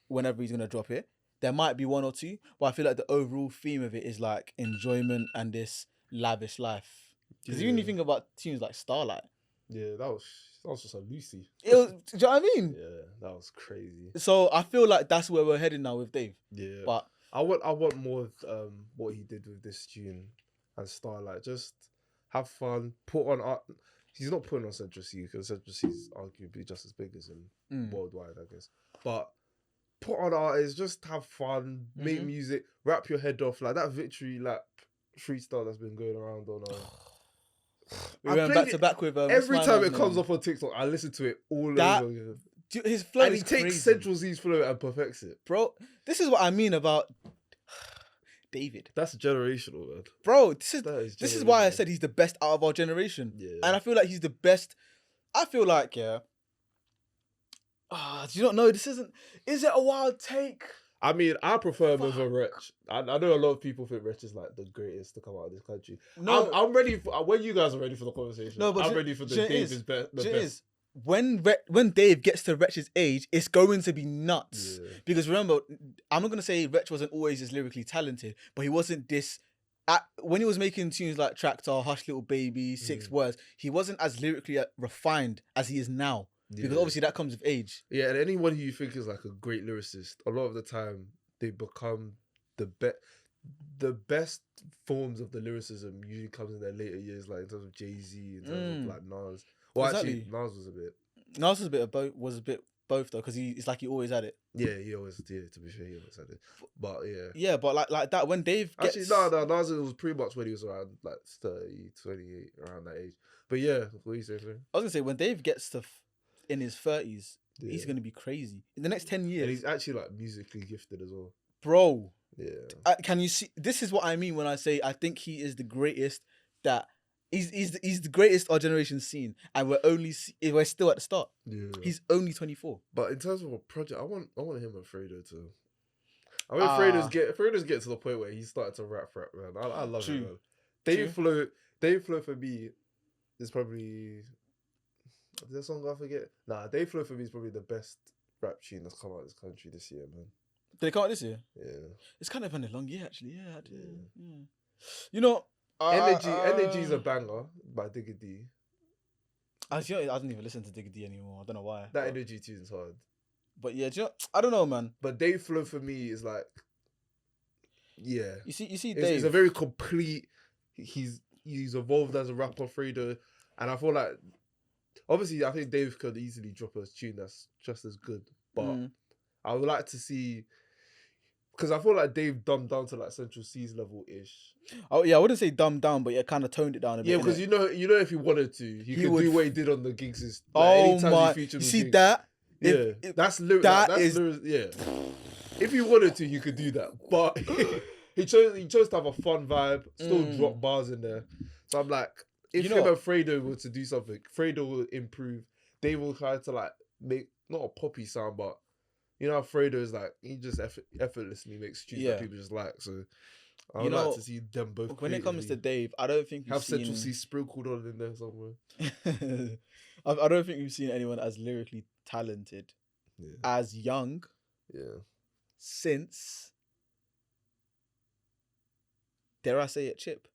whenever he's gonna drop it. There might be 1 or 2, but I feel like the overall theme of it is like enjoyment and this lavish life. Because even if you think about tunes like Starlight. Yeah, that was just a Lucy. Do you know what I mean? Yeah, that was crazy. So I feel like that's where we're heading now with Dave. Yeah. But I want more of what he did with this tune and Starlight. Just have fun, put on art. He's not putting on Central C because Central C is arguably just as big as him worldwide, I guess. But put on artists, just have fun, make music, wrap your head off. Like that victory lap freestyle that's been going around on we went back to back with every time it comes up on TikTok, I listen to it all over again. His flow and he takes crazy. Central C's flow and perfects it. Bro, this is what I mean about David. That's generational, man. Bro, this is why I said he's the best out of our generation. Yeah. And I feel like he's the best. I feel like, do you not know? Is it a wild take? I mean, I prefer him over Wretch. I know a lot of people think Wretch is like the greatest to come out of this country. No, I'm ready for when you guys are ready for the conversation. No, but I'm ready for the Dave is the best. When Dave gets to Wretch's age, it's going to be nuts. Yeah. Because remember, I'm not going to say Wretch wasn't always as lyrically talented, but he wasn't this. When he was making tunes like Tractor, Hush Little Baby, 6 Words, he wasn't as lyrically refined as he is now. Because obviously that comes with age. Yeah, and anyone who you think is like a great lyricist, a lot of the time they become the best forms of the lyricism usually comes in their later years, like in terms of Jay-Z, in terms of like Nas. Well, exactly. Actually, Nas was a bit both though, because it's like he always had it. Yeah, he always did. To be fair, he always had it. But yeah. Yeah, but like that when Dave gets... Actually, no, Nas was pretty much when he was around like 30, 28, around that age. But yeah, what are you saying? I was gonna say when Dave gets to in his 30s, he's gonna be crazy in the next 10 years. And he's actually like musically gifted as well, bro. Yeah. Can you see? This is what I mean when I say I think he is the greatest. That he's the greatest our generation's seen, and we're still at the start. Yeah. He's only 24. But in terms of a project, I want him and Fredo to. I mean, Fredo's getting to the point where he's starting to rap, man. I love him, man. Dave Flow for me is probably. Is there a song I forget? Nah, Dave Flow for me is probably the best rap tune that's come out of this country this year, man. Did it come out this year? Yeah. It's kind of been a long year, actually. Yeah. You know... Energy is a banger by Digga D. I don't even listen to Digga D anymore. I don't know why. That Energy tune's hard. But yeah, I don't know, man. But Dave Flow for me is like... Yeah. You see Dave... He's a very complete... He's evolved as a rapper, Fredo. And I feel like... Obviously, I think Dave could easily drop a tune that's just as good, but I would like to see, because I feel like Dave dumbed down to like Central C's level ish. Oh yeah, I wouldn't say dumbed down, but yeah, kind of toned it down a bit. Yeah, because you know, if he wanted to, he could do what he did on the gigs. Like, anytime he featured, you see gigs. That? Yeah, that's lyrics. That's lyrics. Yeah. if he wanted to, he could do that. But he chose to have a fun vibe, still drop bars in there. So I'm like, if him and Fredo were to do something, Fredo will improve. They will try to like make not a poppy sound, but you know how Fredo is like, he just effortlessly makes tunes that people just like. So I would like to see them both. When it comes to Dave, I don't think have Central C sprinkled on in there somewhere. I don't think we've seen anyone as lyrically talented, as young, since, dare I say it, Chip.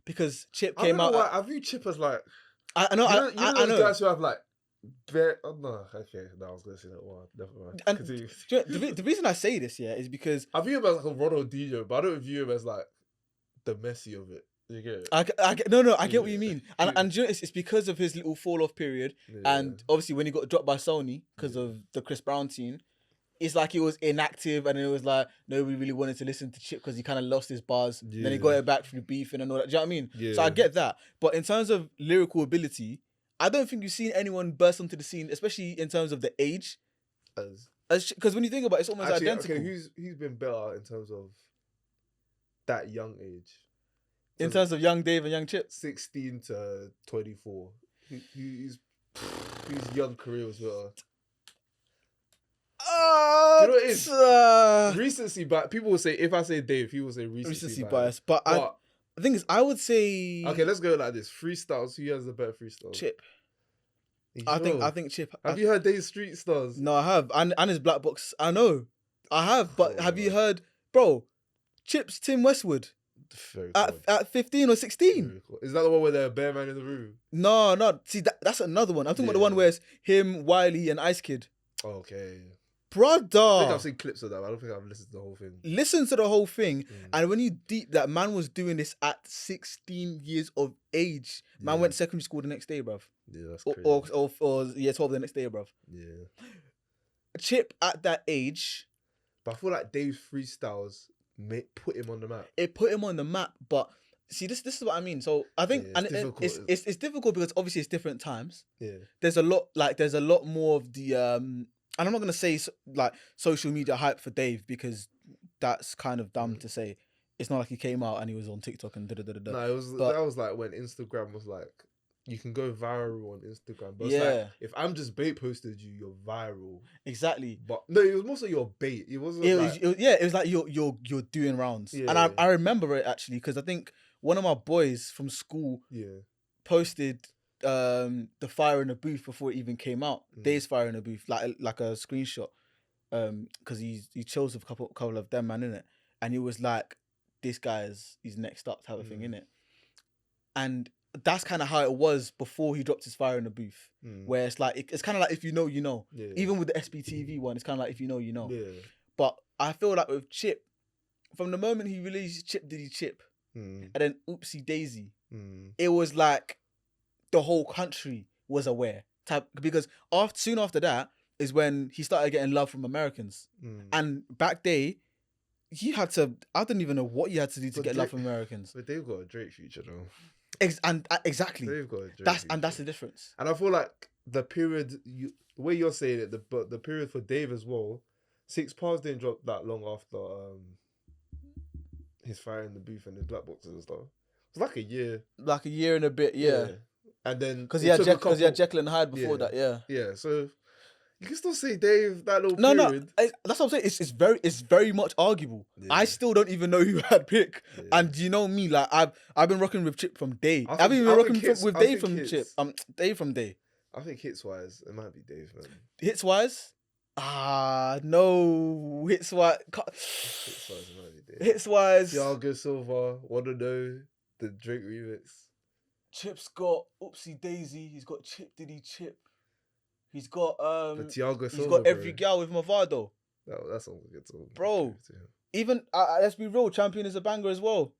Because Chip came out. I view Chip as like, I know. I know guys who have like. No, okay. No, I was gonna say that one. Never mind. And the reason I say this, is because I view him as like a Ronaldinho, but I don't view him as like the Messi of it. You get it? I get what you mean, and you know, it's because of his little fall off period, and obviously when he got dropped by Sony because of the Chris Brown team, it's like he was inactive, and it was like nobody really wanted to listen to Chip because he kind of lost his bars. Then he got it back through beefing and all that. Do you know what I mean? Yeah. So I get that, but in terms of lyrical ability, I don't think you've seen anyone burst onto the scene, especially in terms of the age. Because when you think about it, it's almost identical. Okay, who's been better in terms of that young age? In terms of young Dave and young Chip? 16 to 24. Whose young career was better? Do you know what it is? Recency bias. People will say, if I say Dave, people will say recency bias. But the thing is, I would say... Okay, let's go like this. Freestyles. Who has the better freestyle? Chip. I think Chip. Have you heard Dave's Street Stars? No, I have. And his Black Box. I know. I have. But have you heard... Bro, Chip's Tim Westwood. At 15 or 16. Cool. Is that the one where they're a bear man in the room? No. See, that's another one. I'm talking about the one where it's him, Wiley, and Ice Kid. Okay. Brother. I think I've seen clips of that, but I don't think I've listened to the whole thing. Listen to the whole thing. And when you deep, that man was doing this at 16 years of age. Man went secondary school the next day, bruv. Yeah, that's crazy. Or year 12 the next day, bruv. Yeah. Chip at that age. But I feel like Dave's freestyles put him on the map. It put him on the map, but see, this is what I mean. So I think it's difficult because obviously it's different times. Yeah. There's a lot more of the and I'm not gonna say like social media hype for Dave because that's kind of dumb to say. It's not like he came out and he was on TikTok and da-da-da-da. No, that was like when Instagram was like, you can go viral on Instagram. But it's like, if I'm just bait posted you, you're viral. Exactly. But no, it was more so your bait. It wasn't it was like you're doing rounds. Yeah. And I remember it actually because I think one of my boys from school posted the fire in the booth before it even came out. Dave's fire in the booth, like a screenshot. Because he chills with a couple of them man in it. And he was like, this guy's he's next up type of thing in it. And that's kind of how it was before he dropped his fire in the booth, where it's like it's kind of like if you know, you know. Yeah. Even with the SBTV one, it's kind of like if you know, you know. Yeah. But I feel like with Chip, from the moment he released Chip Diddy Chip, and then Oopsie Daisy, it was like the whole country was aware. Because soon after that is when he started getting love from Americans, and back day. He had to. I don't even know what he had to do to get love from Americans. But they've got a Drake future, though. Exactly. They've got a Drake future. And that's the difference. And I feel like the period, the way you're saying it, the period for Dave as well. 6 Parts didn't drop that long after his fire in the booth and his Black Boxes and stuff. It was like a year. Like a year and a bit, yeah. And then because he had Jekyll and Hyde before that, yeah. Yeah, so. You can still say Dave that little period. No, that's what I'm saying. It's very much arguable. Yeah. I still don't even know who I'd pick. Yeah. And you know me, like I've been rocking with Chip from day. I've been rocking with Dave from Chip. Dave from day. I think hits wise, it might be Dave, man. Hits wise? No. Hits wise, it might be Dave. Hits wise. Thiago Silva, Wanna Know, the Drake remix. Chip's got Oopsie Daisy. He's got Chip Diddy Chip. He's got Thiago Silva, got Every Gal with Movado. That song's a good song. Bro, even let's be real, Champion is a banger as well.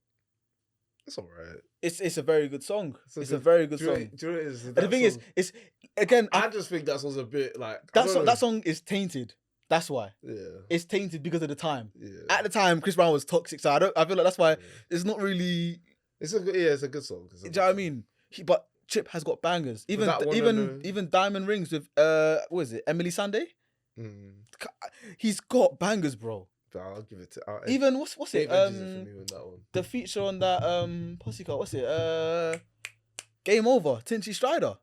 It's alright. It's a very good song. It's a very good song. Do you know what it is? And the thing is, it's again. I just think that song's a bit like that song is tainted. That's why. Yeah. It's tainted because of the time. Yeah. At the time, Chris Brown was toxic, so I feel like that's why it's not really. It's a good song. Do you know what I mean? But Chip has got bangers. Even Diamond Rings with what is it? Emily Sandé? He's got bangers, bro. But I'll give it to. Even what's it? Dave edges it for me with that one. The feature on that what's it called? What's it? Game Over, Tinchy Strider.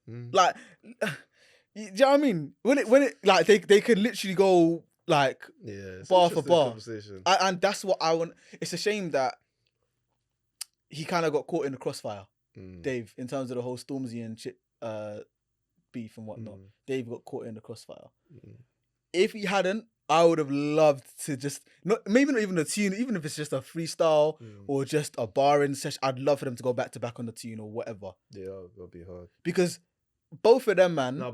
Like, do you know what I mean? When it like they could literally go like bar for bar, and that's what I want. It's a shame that he kind of got caught in the crossfire, Dave, in terms of the whole Stormzy and Chip beef and whatnot. Dave got caught in the crossfire. If he hadn't, I would have loved to just maybe not even a tune, even if it's just a freestyle or just a barring session. I'd love for them to go back to back on the tune or whatever. Yeah, that'll be hard because both of them, man. No.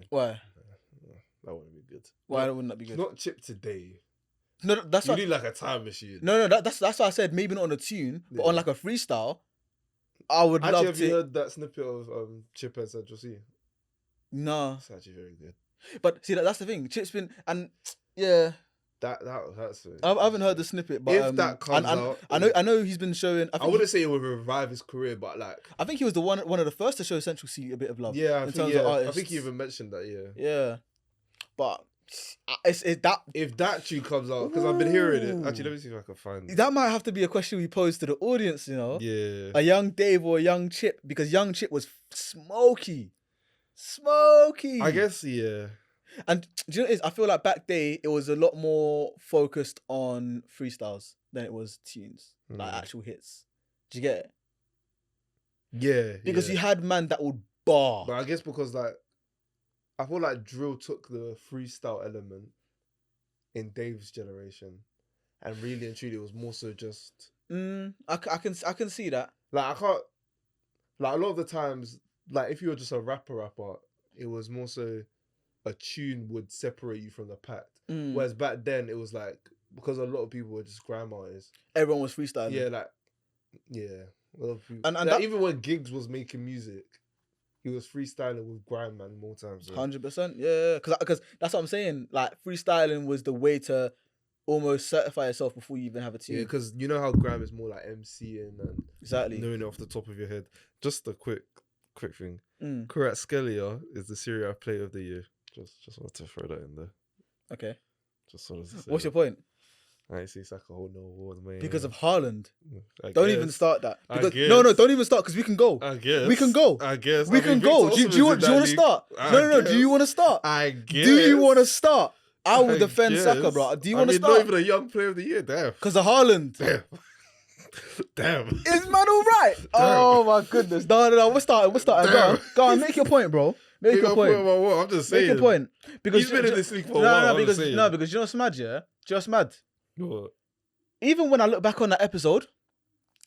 Why? No, that wouldn't be good. Why wouldn't that be good? Not Chip today. No, that's you need like a time machine. No, that's why I said maybe not on a tune, but on like a freestyle. I would love to. Have you heard that snippet of Chip and Central C? No, it's actually very good. But see, that's the thing. Chip's been that's. I haven't heard the snippet, but if that comes out, I know he's been showing. I wouldn't say it would revive his career, but like I think he was the one of the first to show Central C a bit of love. Yeah, I think he even mentioned that. Yeah, but it's that if that tune comes out, because I've been hearing it. Actually, let me see if I can find it. That might have to be a question we pose to the audience. You know, a young Dave or a young Chip, because young Chip was smoky. I guess, yeah. And do you know what it is? I feel like back day it was a lot more focused on freestyles than it was tunes, like actual hits. Do you get it? Yeah. Because you had man that would bar. But I guess because like I feel like drill took the freestyle element in Dave's generation, and really and truly it was more so just. I can see that. Like I can't. Like a lot of the times, like if you were just a rapper, it was more so a tune would separate you from the pack. Whereas back then it was like, because a lot of people were just grime artists. Everyone was freestyling. A lot of people. And like, even when Giggs was making music, he was freestyling with grime man more times. 100%. Yeah. Because that's what I'm saying. Like freestyling was the way to almost certify yourself before you even have a tune. Yeah, because you know how grime is more like MCing and exactly knowing it off the top of your head. Just a quick thing. Kvaratskhelia is the Serie A Player of the Year. Just wanted to throw that in there. Okay. Just wanted to say. What's your point? I ain't seen Saka hold no award, man. Because of Haaland. Don't even start that. No, don't even start because we can go. I guess. We can go. I guess. We can go. Do you want to start? No. Do you want to start? I guess. Do you want to start? I will defend Saka, bro. Do you want to start? Not even a young Player of the Year, damn. Because of Haaland. Damn. Is man all right? Oh my goodness. No. We're starting. Go on, make your point, bro. Make your point. I'm just saying. Make your point. Because he's been in this league for a while. Because you know what's mad, yeah? Just mad. What? Even when I look back on that episode,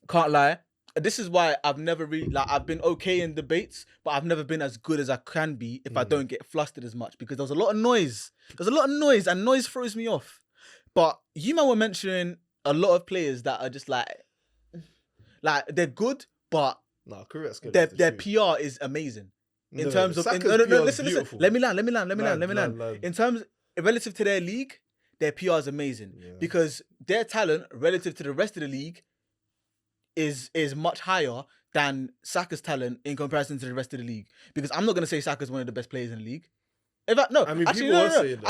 can't lie, this is why I've never really, like, I've been okay in debates, but I've never been as good as I can be if I don't get flustered as much, because there was a lot of noise. And noise throws me off. But you man were mentioning a lot of players that are just like they're good, but their PR is amazing. In terms of listen. Let me land. In terms relative to their league, their PR is amazing because their talent relative to the rest of the league is much higher than Saka's talent in comparison to the rest of the league. Because I'm not gonna say Saka's one of the best players in the league. I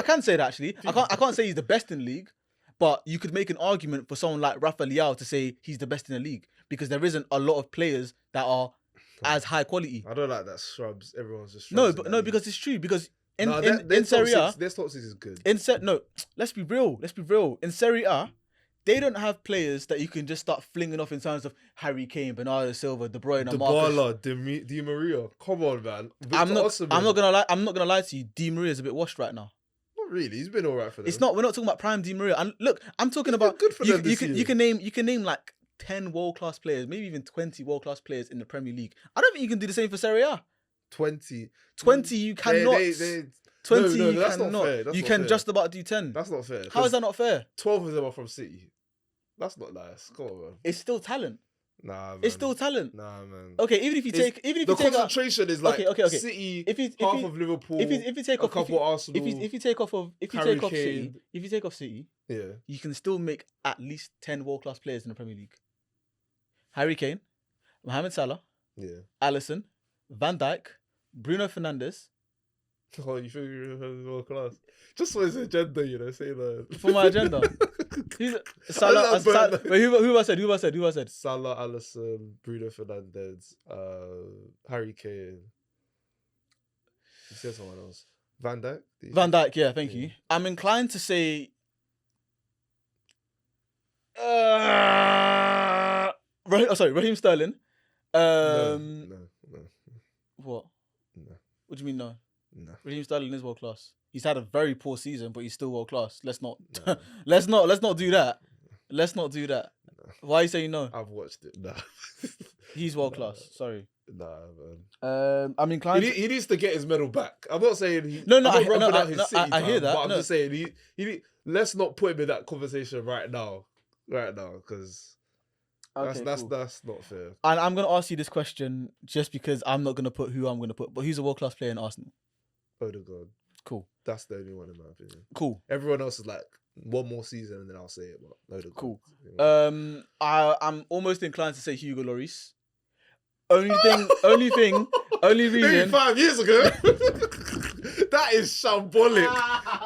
can say that actually. I can't say he's the best in the league, but you could make an argument for someone like Rafa Leao to say he's the best in the league because there isn't a lot of players that are as high quality. I don't like that shrubs. Everyone's just shrubs. No, because it's true. Because in Serie A, their top six is good. Let's be real. In Serie A, they don't have players that you can just start flinging off in terms of Harry Kane, Bernardo Silva, De Bruyne, Dybala, Di Maria. Come on, man. I'm not gonna lie to you. Di Maria is a bit washed right now. Not really. He's been alright for them. It's not. We're not talking about prime Di Maria. And look, I'm talking about good for them you can name like 10 world-class players, maybe even 20 world-class players in the Premier League. I don't think you can do the same for Serie A. 20 you cannot. 20 you cannot. You can just about do 10. That's not fair. How is that not fair? 12 of them are from City. That's not nice. Come on, man. It's still talent. Nah, man. It's still talent. Nah, man. Okay, even if you take the concentration is like okay. City, half of Liverpool, if you take off a couple Arsenal, if you take off City, yeah, you can still make at least 10 world-class players in the Premier League. Harry Kane, Mohamed Salah, yeah, Alisson, Van Dijk, Bruno Fernandes, Oh, you think you're world class? Just for his agenda, you know, say that. For my agenda. Salah. Wait, who I said? Who I said? Salah, Alisson, Bruno Fernandes, Harry Kane. You said someone else. Van Dijk? Van Dijk, yeah, thank you. I'm inclined to say... Raheem Sterling. No. What? No. What do you mean no? No. Raheem Sterling is world class. He's had a very poor season, but he's still world class. Let's not No. let's not do that. Let's not do that. No. Why are you saying no? I've watched it. Nah. He's world class. Sorry. Nah, man. I'm inclined. He needs to get his medal back. I'm not saying he. No, I'm not rubbing out his City I hear time, that. But I'm just saying let's not put him in that conversation right now, because that's not fair. And I'm gonna ask you this question just because I'm not gonna put who I'm gonna put, but who's a world class player in Arsenal? Odegaard. Cool. That's the only one in my opinion. Cool. Everyone else is like one more season and then I'll say it. But Odegaard. Cool. I'm almost inclined to say Hugo Lloris. Only reason. 5 years ago. That is shambolic.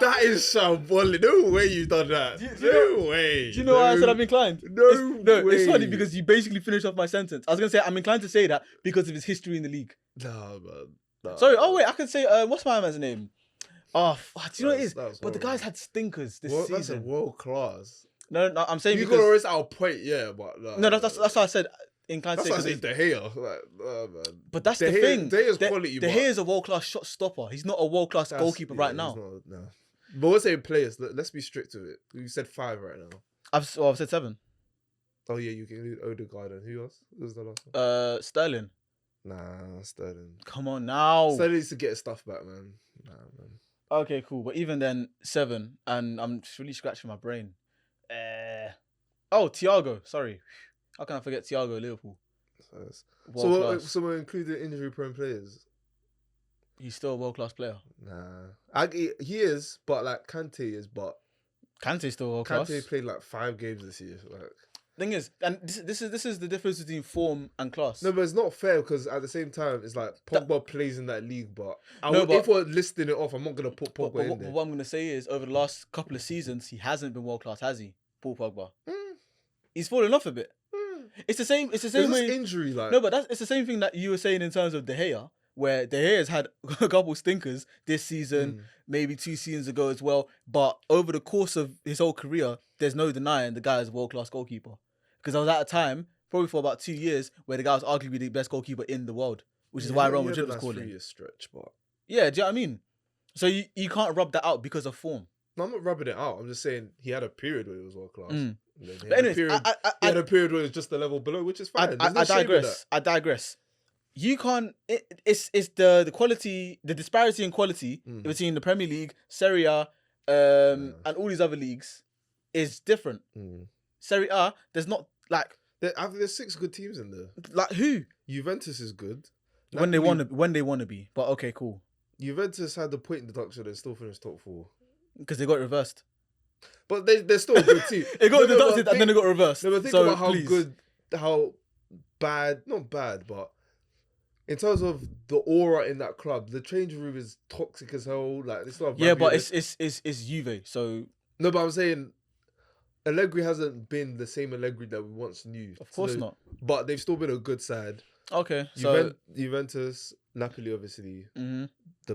That is shambolic. No way you've done that. No way. Do you know why I said I'm inclined? No way. It's funny because you basically finished off my sentence. I was gonna say I'm inclined to say that because of his history in the league. Nah, man. Nah. Sorry. Oh wait, I can say what's my man's name? Oh, do you know what it is? But the guy's had stinkers this season. That's a world class. No, I'm saying you got always outpoint, yeah, but no, that's why I said inclined to say. That's why I say De Gea. Man. But that's the thing. De Gea's quality. De Gea is a world class shot stopper. He's not a world class goalkeeper right now. No. But we're saying players. Let's be strict with it. You said 5 right now. I've said 7. Oh yeah, you can include Odegaard and who else? Who was the last one? Sterling. Nah, Sterling. Come on now. Sterling needs to get his stuff back, man. Nah, man. Okay, cool. But even then, 7, and I'm really scratching my brain. Thiago. Sorry. How can I forget Thiago, Liverpool? So we're including injury-prone players. He's still a world-class player. Nah, he is, but like Kante is, but Kante's still world-class. Kante played like 5 games this year. Like, thing is, and this is the difference between form and class. No, but it's not fair because at the same time, it's like Pogba plays in that league, but if we're listing it off, I'm not gonna put Pogba in there. What I'm gonna say is, over the last couple of seasons, he hasn't been world class, has he? Paul Pogba. He's fallen off a bit. It's the same. It's the same way. Injury, like no, but it's the same thing that you were saying in terms of De Gea, where De Gea has had a couple stinkers this season, maybe 2 seasons ago as well. But over the course of his whole career, there's no denying the guy is a world class goalkeeper. Because I was at a time, probably for about 2 years, where the guy was arguably the best goalkeeper in the world, which is why Real Madrid was calling. 3-year stretch, but yeah, do you know what I mean? So you can't rub that out because of form. No, I'm not rubbing it out. I'm just saying he had a period where he was world class. But anyways, he had a period where it was just the level below, which is fine. I digress. You can't. It's the quality, the disparity in quality between the Premier League, Serie A, and all these other leagues is different. Serie A, there's not like there's 6 good teams in there. Like who? Juventus is good when they want to be. But okay, cool. Juventus had the point deduction and still finished top 4 because they got reversed. But they're still a good team. It got deducted and then it got reversed. No, but think about how bad, not bad, but in terms of the aura in that club, the changing room is toxic as hell. Like they still have but it's Juve. So no, but I'm saying Allegri hasn't been the same Allegri that we once knew. Of course not. But they've still been a good side. Okay, so Juventus, Napoli, obviously.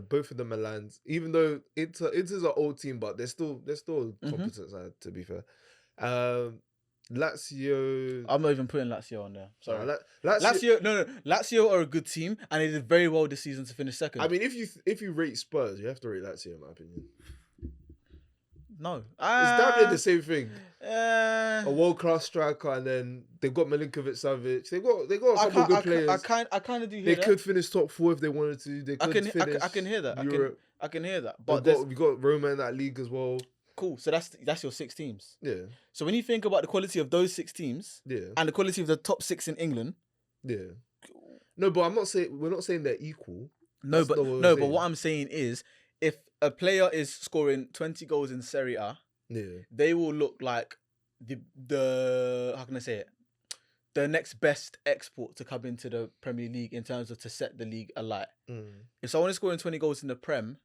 Both of them are lands. Even though Inter's an old team, but they're still a competent side. To be fair, Lazio. I'm not even putting Lazio on there. Sorry, Lazio. No. Lazio are a good team, and they did very well this season to finish second. I mean, if you rate Spurs, you have to rate Lazio, in my opinion. No, it's damn near the same thing. A world class striker, and then they've got Milinkovic Savic. They got a couple good players. I kind of do hear they that. could finish top 4 if they wanted to. They could finish. I can hear that. I can hear that. But we got Roma in that league as well. Cool. So that's your 6 teams. Yeah. So when you think about the quality of those 6 teams, and the quality of the top 6 in England, no, but we're not saying they're equal. But what I'm saying is, if a player is scoring 20 goals in Serie A, they will look like the how can I say it? The next best export to come into the Premier League in terms of to set the league alight. If someone is scoring 20 goals in the Prem,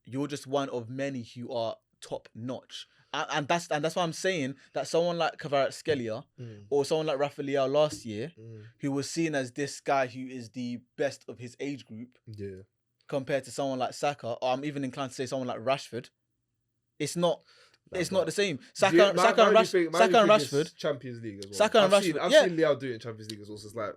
you're just one of many who are top notch. And that's why I'm saying that someone like Kvaratskhelia or someone like Rafael last year, who was seen as this guy who is the best of his age group, compared to someone like Saka, or I'm even inclined to say someone like Rashford, it's not the same. Saka and Rashford, Champions League as well. Saka and Rashford, I've seen Leao do it in Champions League as well. So it's like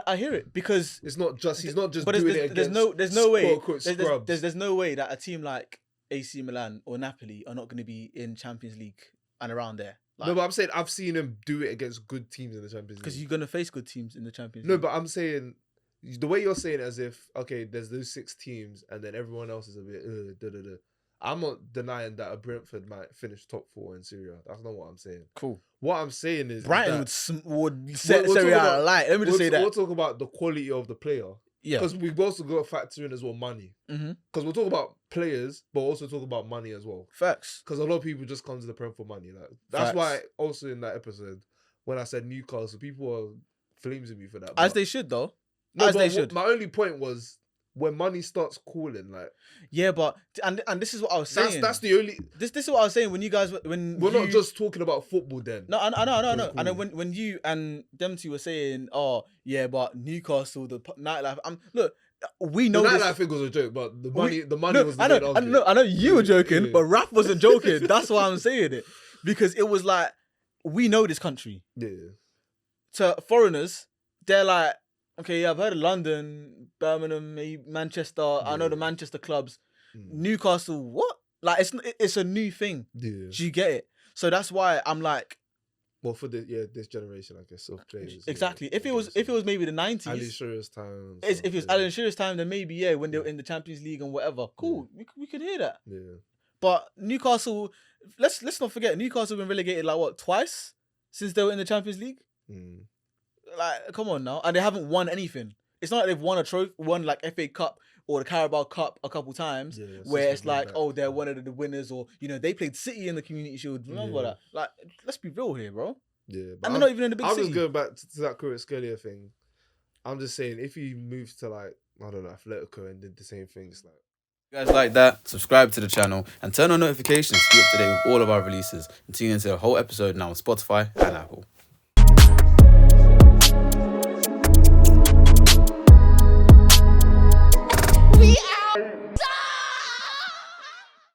I hear it, because he's not just but doing it against. There's no way. Scrubs. There's no way that a team like AC Milan or Napoli are not going to be in Champions League and around there. Like, no, but I'm saying I've seen him do it against good teams in the Champions League. Because you're going to face good teams in the Champions League. No, but I'm saying the way you're saying it, as if, okay, there's those 6 teams and then everyone else is a bit I'm not denying that a Brentford might finish top 4 in Serie A. That's not what I'm saying. Cool. What I'm saying is Brighton would set Serie A alight. Let me just say that. We'll talk about the quality of the player. Yeah. Because we've also got to factor in as well money. Because we'll talk about players, but also talk about money as well. Facts. Because a lot of people just come to the Prem for money. Like that's why also in that episode, when I said Newcastle, people were flaming me for that. As they should, though. No, as they should. My only point was, when money starts calling, like, yeah, but and this is what I was saying. That's the only. This is what I was saying when you guys we're not just talking about football then. No, I know. And then when you and them two were saying, oh yeah, but Newcastle, the nightlife. Look, we know the nightlife thing was a joke, but the money was. I know you were joking, but Raph wasn't joking. That's why I'm saying it, because it was like, we know this country. Yeah. To foreigners, they're like, okay, yeah, I've heard of London, Birmingham, maybe Manchester. Yeah. I know the Manchester clubs. Newcastle, what? Like, it's a new thing. Yeah. Do you get it? So that's why I'm like, well, for this generation, I guess, of players. Exactly. If it was maybe the 90s, Alan Shearer's time. If it was Alan Shearer's time, then maybe when they were in the Champions League and whatever, cool, we could hear that. Yeah. But Newcastle, let's not forget, Newcastle been relegated like what, twice since they were in the Champions League. Like, come on now. And they haven't won anything. It's not like they've won a trophy, won like FA Cup or the Carabao Cup a couple times, where it's like, they're one of the winners, or, they played City in the Community Shield. Remember that? Like, let's be real here, bro. Yeah. And they're not even in the big city. I'm just going back to that Kvaratskhelia thing. I'm just saying, if he moved to, like, I don't know, Atletico and did the same things, like. If you guys like that, subscribe to the channel and turn on notifications to keep up to date with all of our releases, and tune into the whole episode now on Spotify and Apple.